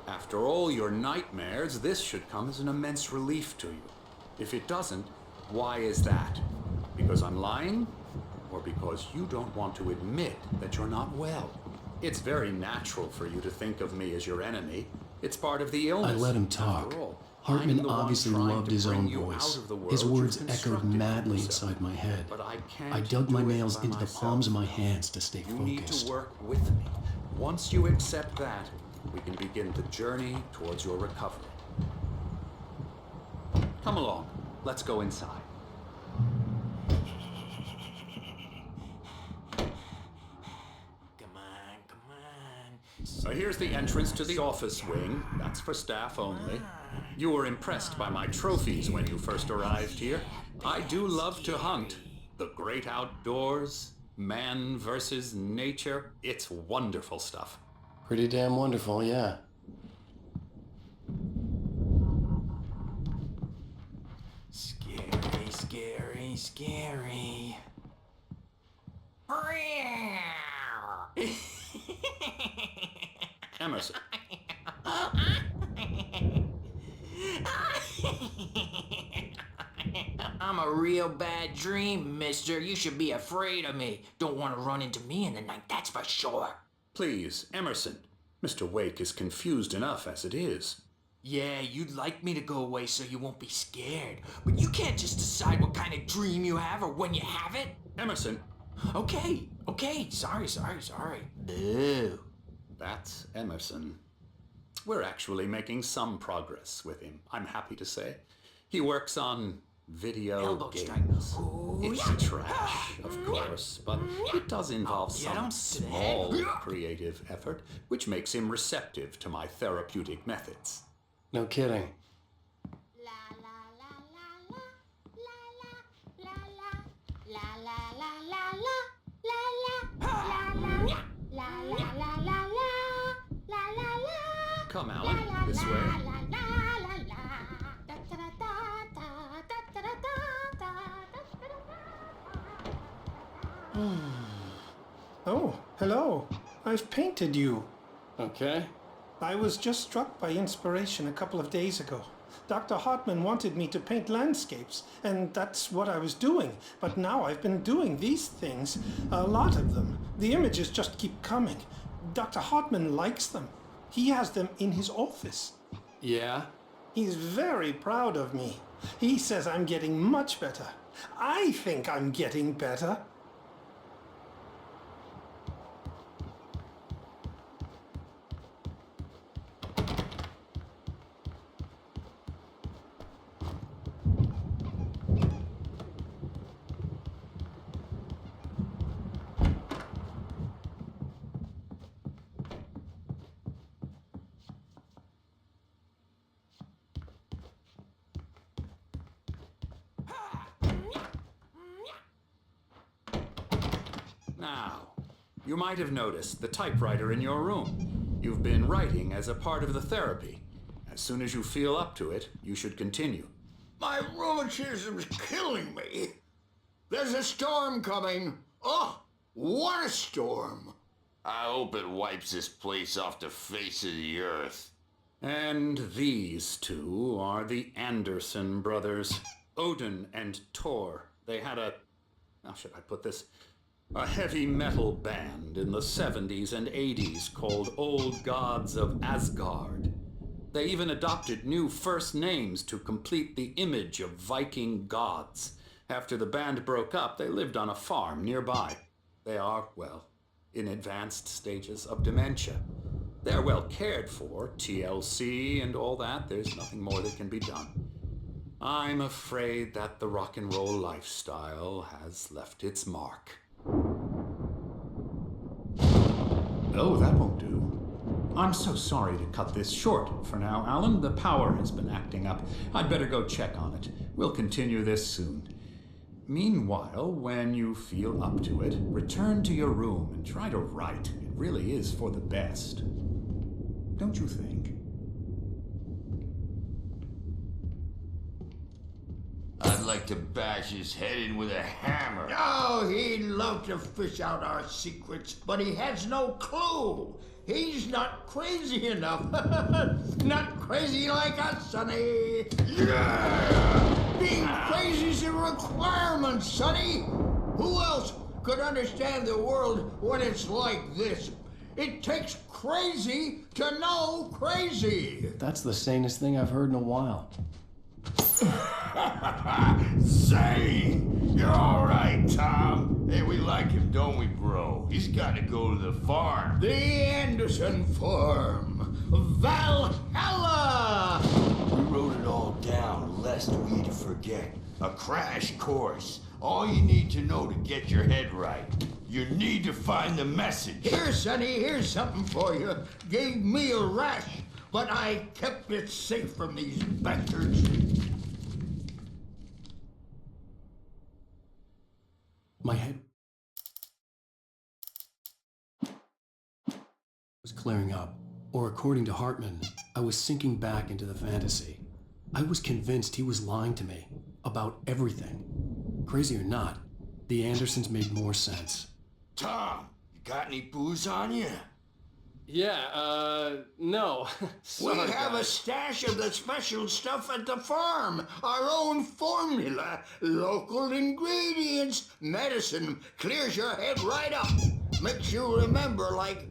U: After all your nightmares, this should come as an immense relief to you. If it doesn't, why is that? Because I'm lying? Or because you don't want to admit that you're not well? It's very natural for you to think of me as your enemy. It's part of the illness.
A: I let him talk. Hartman obviously loved his own voice. His words echoed madly inside my head. I dug my nails into the palms of my hands to stay focused.
U: You need to work with me. Once you accept that, we can begin the journey towards your recovery. Come along. Let's go inside. So here's the entrance to the office wing. That's for staff only. You were impressed by my trophies when you first arrived here. I do love to hunt. The great outdoors, man versus nature. It's wonderful stuff.
A: Pretty damn wonderful, yeah.
B: Scary, scary, scary.
U: Emerson.
B: I'm a real bad dream, mister. You should be afraid of me. Don't want to run into me in the night, that's for sure.
U: Please, Emerson. Mr. Wake is confused enough as it is.
B: Yeah, you'd like me to go away so you won't be scared. But you can't just decide what kind of dream you have or when you have it.
U: Emerson.
B: Okay. Sorry. Boo.
U: That's Emerson. We're actually making some progress with him, I'm happy to say. He works on video games. It's trash, of course, but it does involve some small creative effort, which makes him receptive to my therapeutic methods.
A: No kidding.
S: La la la
U: Alan. This way.
E: Oh, hello. I've painted you.
A: Okay.
E: I was just struck by inspiration a couple of days ago. Dr. Hartman wanted me to paint landscapes, and that's what I was doing. But now I've been doing these things, a lot of them. The images just keep coming. Dr. Hartman likes them. He has them in his office.
A: Yeah?
E: He's very proud of me. He says I'm getting much better. I think I'm getting better.
U: Now, you might have noticed the typewriter in your room. You've been writing as a part of the therapy. As soon as you feel up to it, you should continue.
V: My rheumatism's killing me. There's a storm coming. Oh, what a storm.
W: I hope it wipes this place off the face of the earth.
U: And these two are the Anderson brothers, Odin and Tor. They had how should I put this? A heavy metal band in the 70s and 80s called Old Gods of Asgard. They even adopted new first names to complete the image of Viking gods. After the band broke up, they lived on a farm nearby. They are, well, in advanced stages of dementia. They're well cared for, TLC and all that. There's nothing more that can be done. I'm afraid that the rock and roll lifestyle has left its mark. Oh, that won't do. I'm so sorry to cut this short for now, Alan. The power has been acting up. I'd better go check on it. We'll continue this soon. Meanwhile, when you feel up to it, return to your room and try to write. It really is for the best. Don't you think?
W: I'd like to bash his head in with a hammer.
V: Oh, he'd love to fish out our secrets, but he has no clue. He's not crazy enough. Not crazy like us, Sonny.
W: Yeah!
V: Being crazy's a requirement, Sonny. Who else could understand the world when it's like this? It takes crazy to know crazy.
A: That's the sanest thing I've heard in a while.
W: Say, you're all right, Tom. Hey, we like him, don't we, bro? He's got to go to the farm.
V: The Anderson farm. Valhalla!
W: We wrote it all down, lest we forget. A crash course. All you need to know to get your head right. You need to find the message.
V: Here, Sonny, here's something for you. Gave me a rash, but I kept it safe from these bastards.
A: My head was clearing up, or according to Hartman, I was sinking back into the fantasy. I was convinced he was lying to me about everything. Crazy or not, the Andersons made more sense.
W: Tom, you got any booze on you?
A: Yeah, no.
V: We have a stash of the special stuff at the farm. Our own formula. Local ingredients. Medicine clears your head right up. Makes you remember like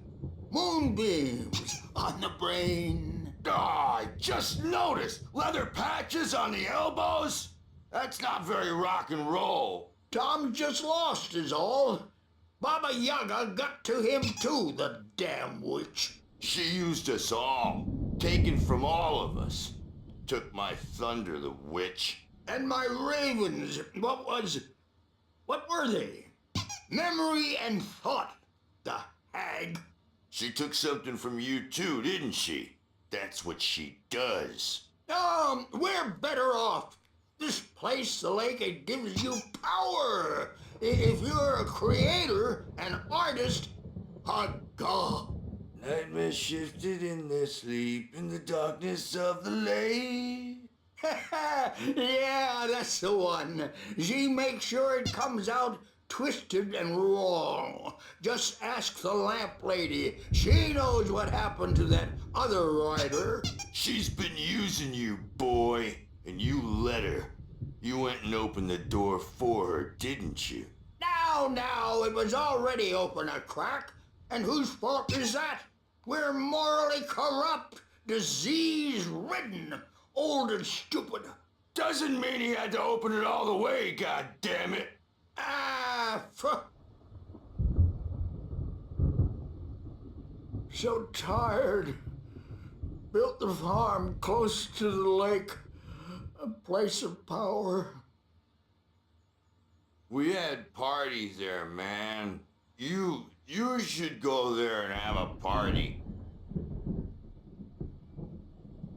V: moonbeams on the brain.
W: I just noticed. Leather patches on the elbows? That's not very rock and roll.
V: Tom just lost is all. Baba Yaga got to him too, the damn witch.
W: She used us all. Taken from all of us. Took my thunder, the witch.
V: And my ravens. What were they? Memory and thought, the hag.
W: She took something from you too, didn't she? That's what she does.
V: We're better off. This place, the lake, it gives you power. If you're a creator, an artist, a god.
W: Nightmare shifted in their sleep in the darkness of the lake.
V: Yeah, that's the one. She makes sure it comes out twisted and wrong. Just ask the lamp lady. She knows what happened to that other rider.
W: She's been using you, boy, and you let her. You went and opened the door for her, didn't you?
V: Now, it was already open a crack. And whose fault is that? We're morally corrupt, disease-ridden, old and stupid.
W: Doesn't mean he had to open it all the way, goddammit.
V: So tired. Built the farm close to the lake. A place of power.
W: We had parties there, man. You should go there and have a party.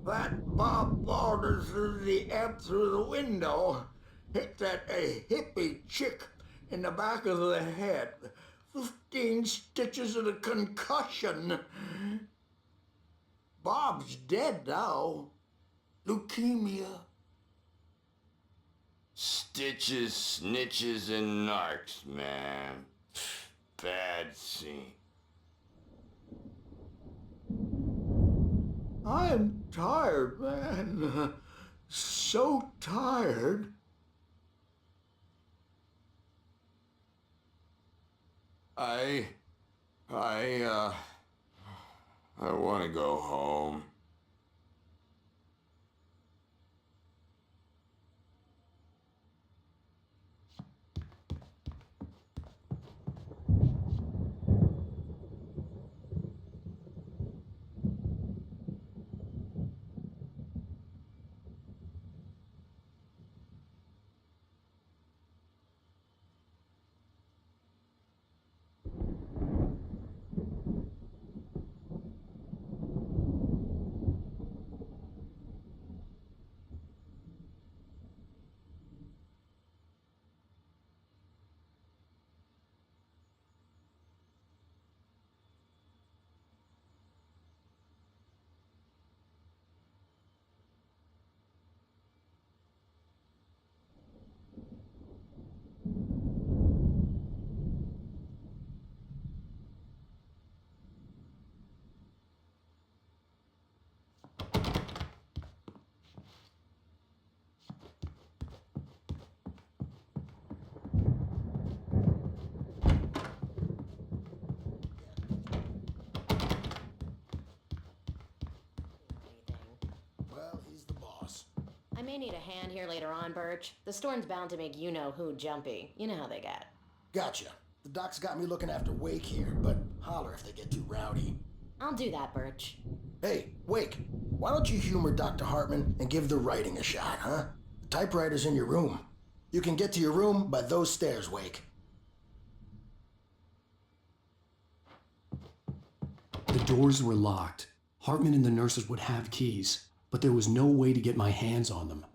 V: That Bob Balder threw the amp through the window. Hit that hippie chick in the back of the head. 15 stitches and a concussion. Bob's dead now. Leukemia.
W: Stitches, snitches, and narcs, man. Bad scene.
V: I'm tired, man. So tired.
W: I want to go home.
D: I may need a hand here later on, Birch. The storm's bound to make you-know-who jumpy. You know how they get.
B: Gotcha. The doc's got me looking after Wake here, but holler if they get too rowdy.
D: I'll do that, Birch.
B: Hey, Wake, why don't you humor Dr. Hartman and give the writing a shot, huh? The typewriter's in your room. You can get to your room by those stairs, Wake.
A: The doors were locked. Hartman and the nurses would have keys, but there was no way to get my hands on them.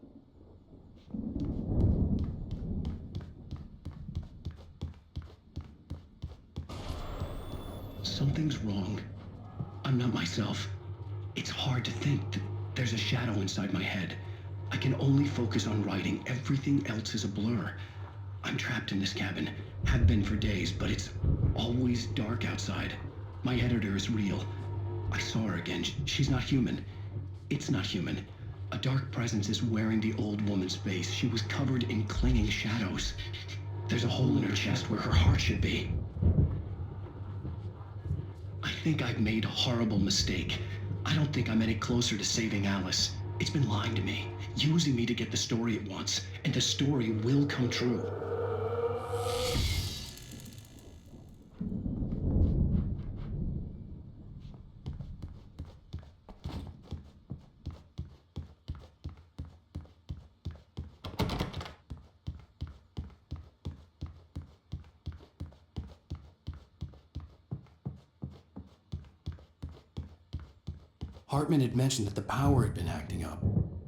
L: Something's wrong. I'm not myself. It's hard to think. There's a shadow inside my head. I can only focus on writing. Everything else is a blur. I'm trapped in this cabin. Have been for days, but it's always dark outside. My editor is real. I saw her again. She's not human. It's not human. A dark presence is wearing the old woman's face. She was covered in clinging shadows. There's a hole in her chest where her heart should be. I think I've made a horrible mistake. I don't think I'm any closer to saving Alice. It's been lying to me, using me to get the story it wants, and the story will come true.
A: Hartman had mentioned that the power had been acting up.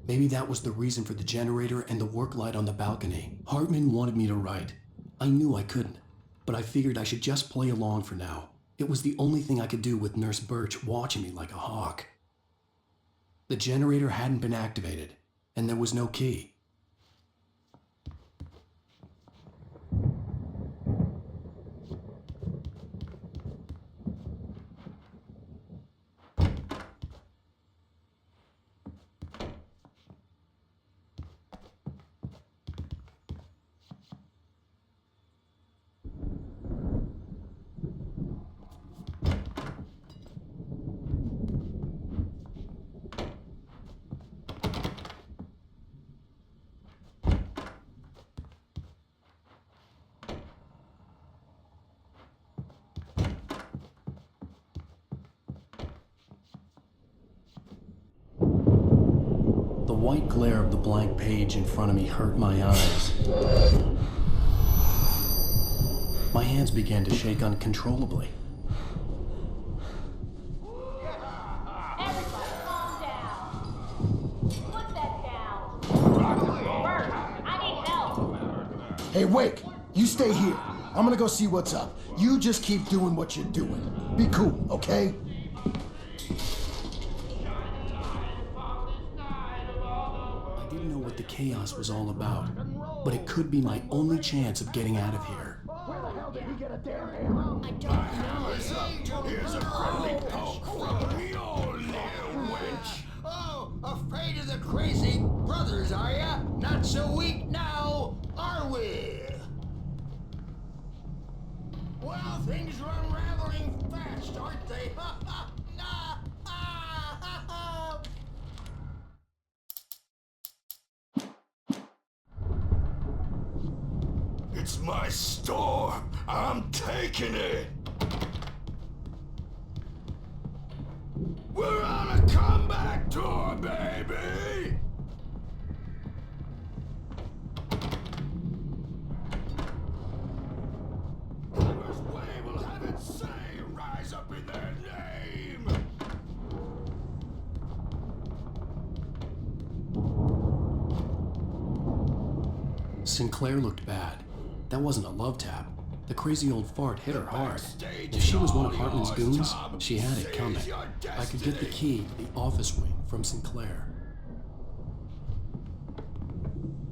A: Maybe that was the reason for the generator and the work light on the balcony. Hartman wanted me to write. I knew I couldn't, but I figured I should just play along for now. It was the only thing I could do with Nurse Birch watching me like a hawk. The generator hadn't been activated, and there was no key. The white glare of the blank page in front of me hurt my eyes. My hands began to shake uncontrollably.
Q: Everybody, calm down. Put that down. Bert, I need help.
G: Hey, Wake, you stay here. I'm gonna go see what's up. You just keep doing what you're doing. Be cool, okay?
A: I didn't know what the chaos was all about, but it could be my only chance of getting out of here.
I: Where the hell did he get a damn hammer?
Q: I don't know.
V: Here's a friendly poke from me old little wench. Oh, afraid of the crazy brothers, are ya? Not so weak now, are we? Well, things are unraveling fast, aren't they? It's my store. I'm taking it. We're on a comeback tour, baby. Whoever's way will have its say rise up in their name.
A: Sinclair looked bad. That wasn't a love tap. The crazy old fart hit her hard. If she was one of Hartman's goons, she had it coming. I could get the key to the office wing from Sinclair.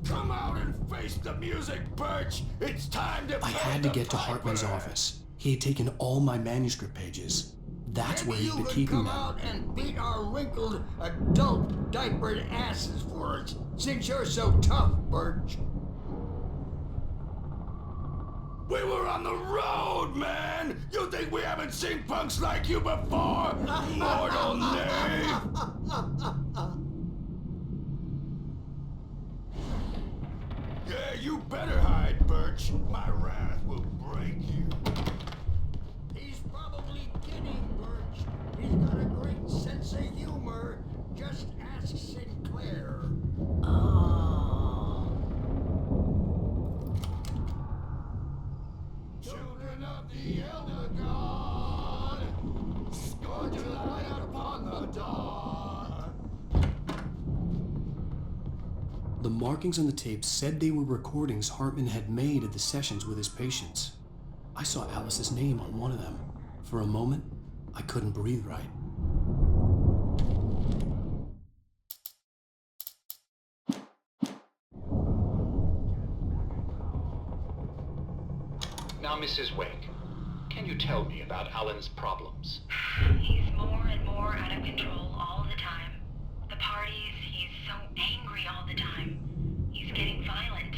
V: Come out and face the music, Birch. It's time to.
A: I had to get to Hartman's office. He had taken all my manuscript pages. That's where he'd been keeping them.
V: Come out and beat our wrinkled, adult, diapered asses for us, since you're so tough, Birch. We were on the road, man! You think we haven't seen punks like you before? Mortal knave! Yeah, you better hide, Birch. My wrath will break you. He's probably kidding, Birch. He's got a great sense of humor. Just ask Sinclair. Children of the Elder God, scorn your light upon the dawn.
A: The markings on the tape said they were recordings Hartman had made of the sessions with his patients. I saw Alice's name on one of them. For a moment, I couldn't breathe right.
H: Now, Mrs. Wake, can you tell me about Alan's problems?
F: He's more and more out of control all the time. The parties, he's so angry all the time. He's getting violent.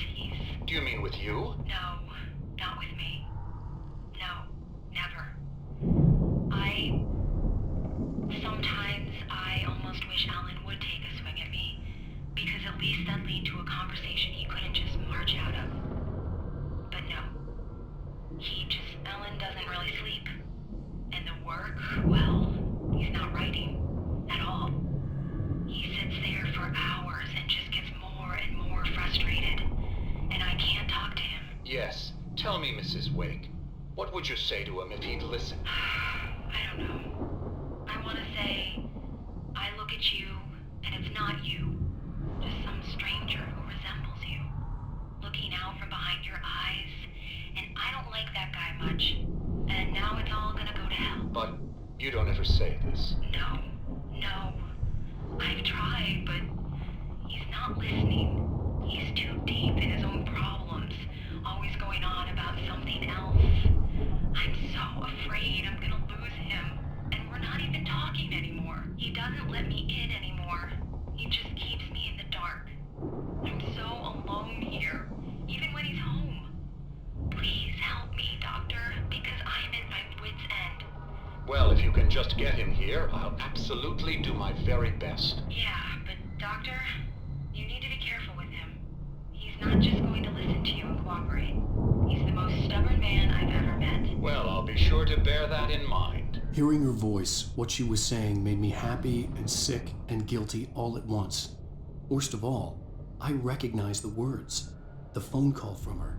H: Do you mean with you?
F: No, not with me. No, never. Sometimes I almost wish Alan would take a swing at me, because at least that'd lead to a conversation he couldn't just march out of. But no. Alan doesn't really sleep. And the work, well, he's not writing at all. He sits there for hours and just gets more and more frustrated. And I can't talk to him.
H: Yes. Tell me, Mrs. Wake. What would you say to him if he'd listen?
F: I don't know. I want to say, I look at you, and it's not you. Just some stranger who resembles you. Looking out from behind your eyes. And I don't like that guy much. And now it's all gonna go to hell. not listening. He's too deep in his own problems, always going on about something else. I'm so afraid I'm gonna lose him, and we're not even talking anymore. He doesn't let me in anymore. He just keeps me in the dark. I'm so alone here, even when he's home. Please help me, Doctor, because I'm at my wit's end.
H: Well, if you can just get him here, I'll absolutely do my very best.
F: Yeah, but Doctor, you need to be careful with him. He's not just going to listen to you and cooperate. He's the most stubborn man I've ever met.
H: Well, I'll be sure to bear that in mind.
A: Hearing her voice, what she was saying made me happy and sick and guilty all at once. Worst of all, I recognized the words. The phone call from her.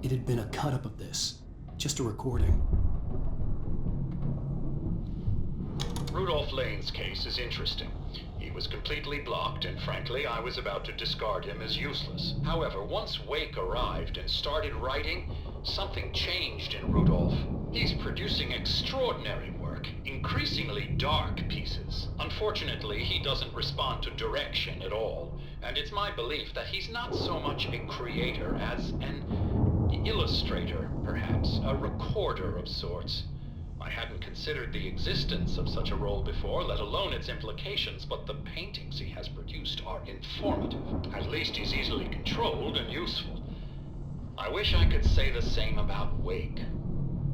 A: It had been a cut-up of this. Just a recording.
H: Rudolph Lane's case is interesting. He was completely blocked, and frankly, I was about to discard him as useless. However, once Wake arrived and started writing, something changed in Rudolph. He's producing extraordinary work, increasingly dark pieces. Unfortunately, he doesn't respond to direction at all, and it's my belief that he's not so much a creator as an illustrator, perhaps, a recorder of sorts. I hadn't considered the existence of such a role before, let alone its implications, but the paintings he has produced are informative. At least he's easily controlled and useful. I wish I could say the same about Wake.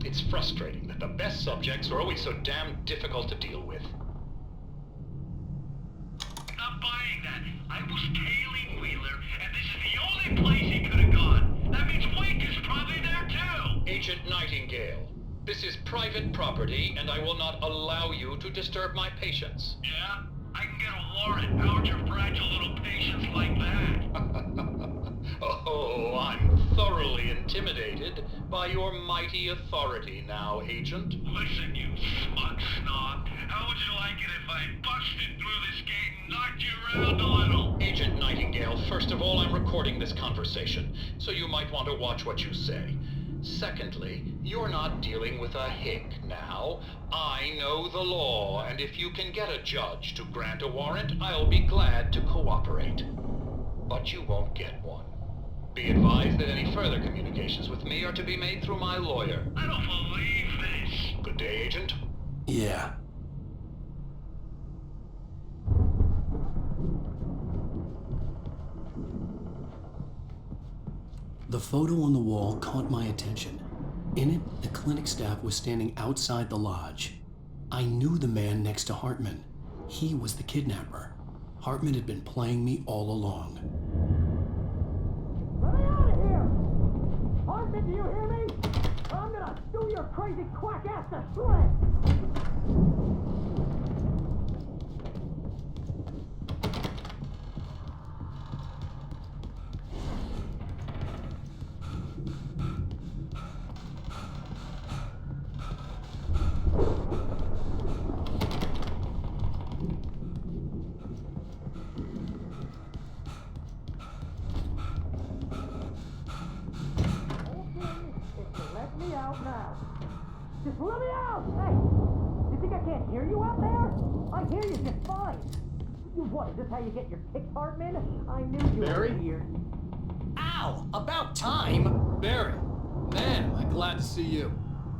H: It's frustrating that the best subjects are always so damn difficult to deal with.
M: Not buying that. I was tailing Wheeler, and this is the only place he could have gone. That means Wake is probably there too.
H: Agent Nightingale, this is private property, and I will not allow you to disturb my patients.
M: Yeah? I can get a warrant. How'd your fragile little patience like that?
H: Oh, I'm thoroughly intimidated by your mighty authority now, Agent.
M: Listen, you smug snob. How would you like it if I busted through this gate and knocked you around a little?
H: Agent Nightingale, first of all, I'm recording this conversation, so you might want to watch what you say. Secondly, you're not dealing with a hick now. I know the law, and if you can get a judge to grant a warrant, I'll be glad to cooperate. But you won't get one. Be advised that any further communications with me are to be made through my lawyer.
M: I don't believe this.
H: Good day, Agent.
A: Yeah. The photo on the wall caught my attention. In it, the clinic staff was standing outside the lodge. I knew the man next to Hartman. He was the kidnapper. Hartman had been playing me all along.
B: Let me out of here! Hartman, do you hear me? I'm gonna do your crazy quack ass to shreds! Let me out now. Just let me out! Hey! You think I can't hear you out there? I hear you just fine. What, is this how you get your kicks, Hartman? I knew you
N: Barry?
B: were here.
N: Ow! About time! Barry, man, I'm glad to see you.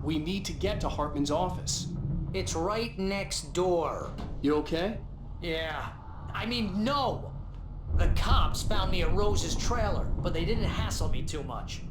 A: We need to get to Hartman's office.
N: It's right next door.
A: You okay?
N: Yeah. I mean, no! The cops found me at Rose's trailer, but they didn't hassle me too much.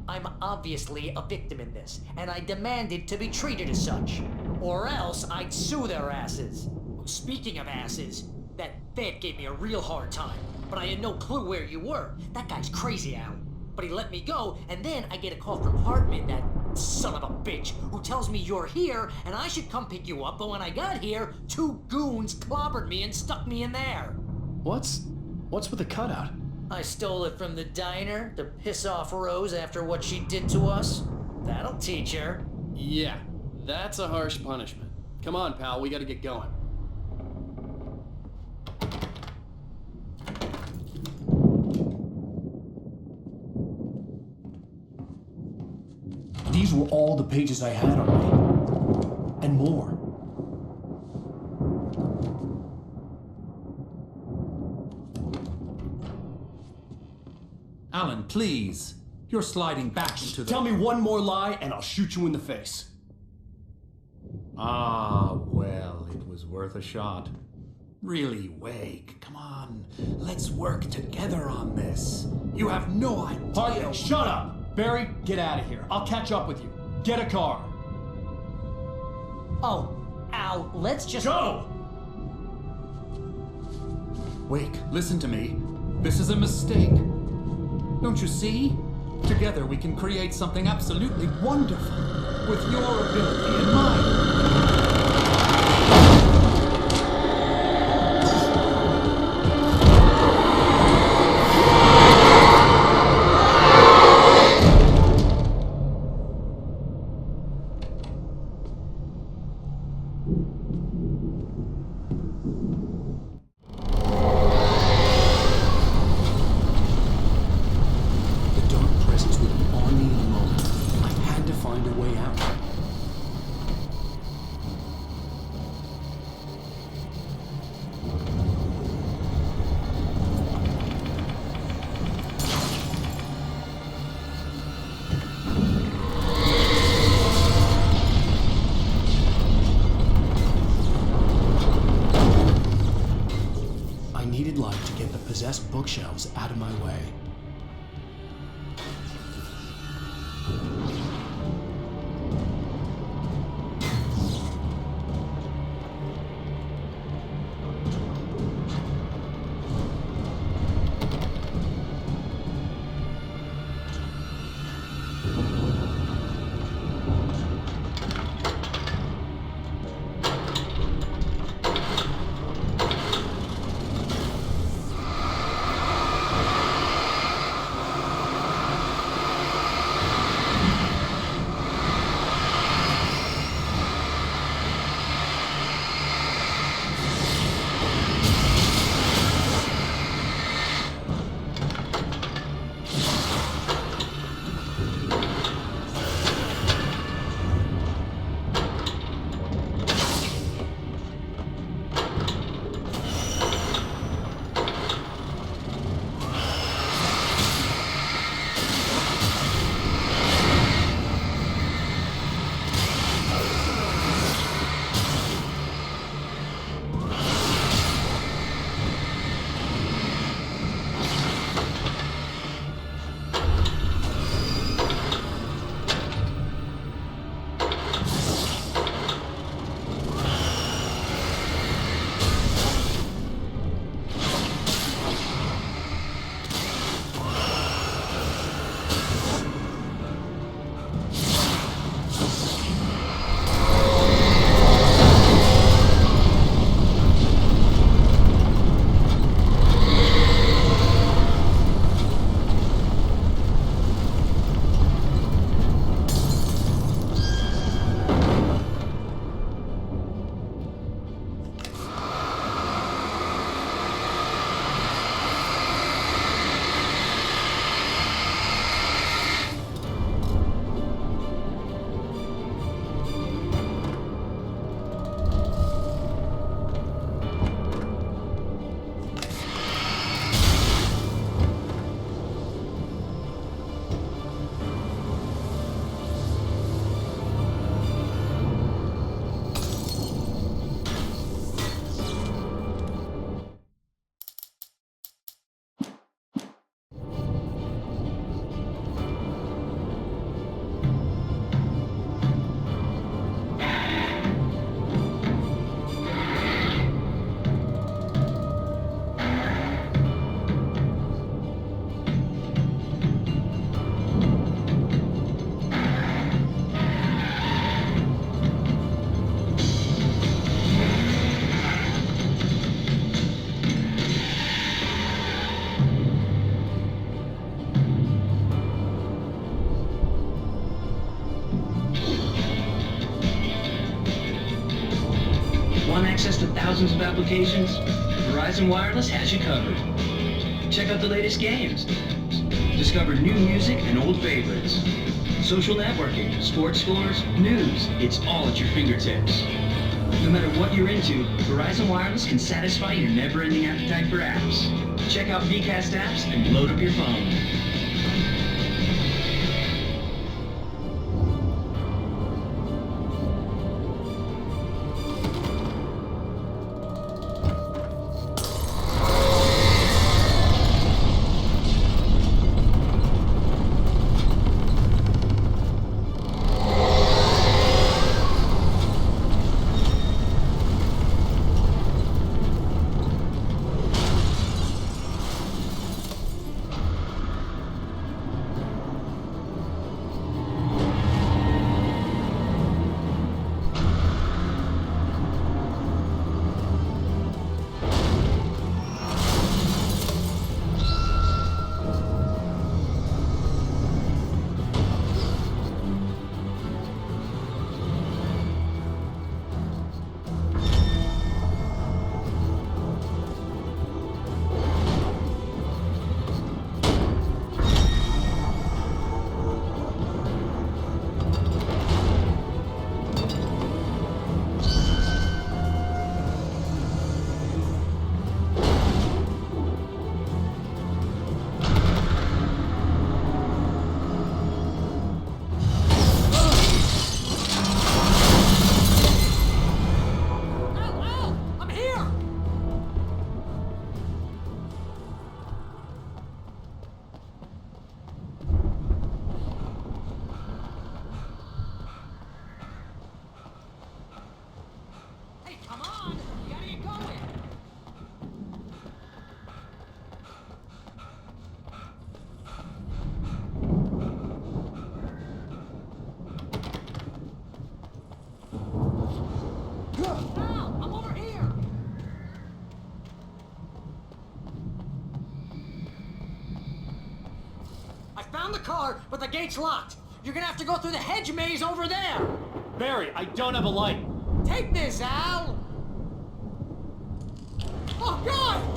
N: I'm obviously a victim in this, and I demanded to be treated as such. Or else I'd sue their asses. Speaking of asses, that vet gave me a real hard time, but I had no clue where you were. That guy's crazy, Al. But he let me go, and then I get a call from Hartman, that son of a bitch, who tells me you're here, and I should come pick you up, but when I got here, 2 goons clobbered me and stuck me in there.
A: What's with the cutout?
N: I stole it from the diner to piss off Rose after what she did to us. That'll teach her.
A: Yeah, that's a harsh punishment. Come on, pal, we gotta get going. These were all the pages I had on me. And more.
O: Alan, please. You're sliding back into the...
B: Tell me one more lie and I'll shoot you in the face.
O: Ah, well, it was worth a shot. Really, Wake, come on. Let's work together on this. You have no idea...
B: Hartley, shut up! Barry, get out of here. I'll catch up with you. Get a car.
N: Oh, Al, let's just...
B: Go!
O: Wake, listen to me. This is a mistake. Don't you see? Together we can create something absolutely wonderful. With your ability and mine.
A: Bookshelves out of my way.
K: Want access to thousands of applications? Verizon Wireless has you covered. Check out the latest games. Discover new music and old favorites. Social networking, sports scores, news. It's all at your fingertips. No matter what you're into, Verizon Wireless can satisfy your never-ending appetite for apps. Check out VCast apps and load up your phone.
N: Found the car, but the gate's locked. You're gonna have to go through the hedge maze over there.
B: Barry, I don't have a light.
N: Take this, Al. Oh, God!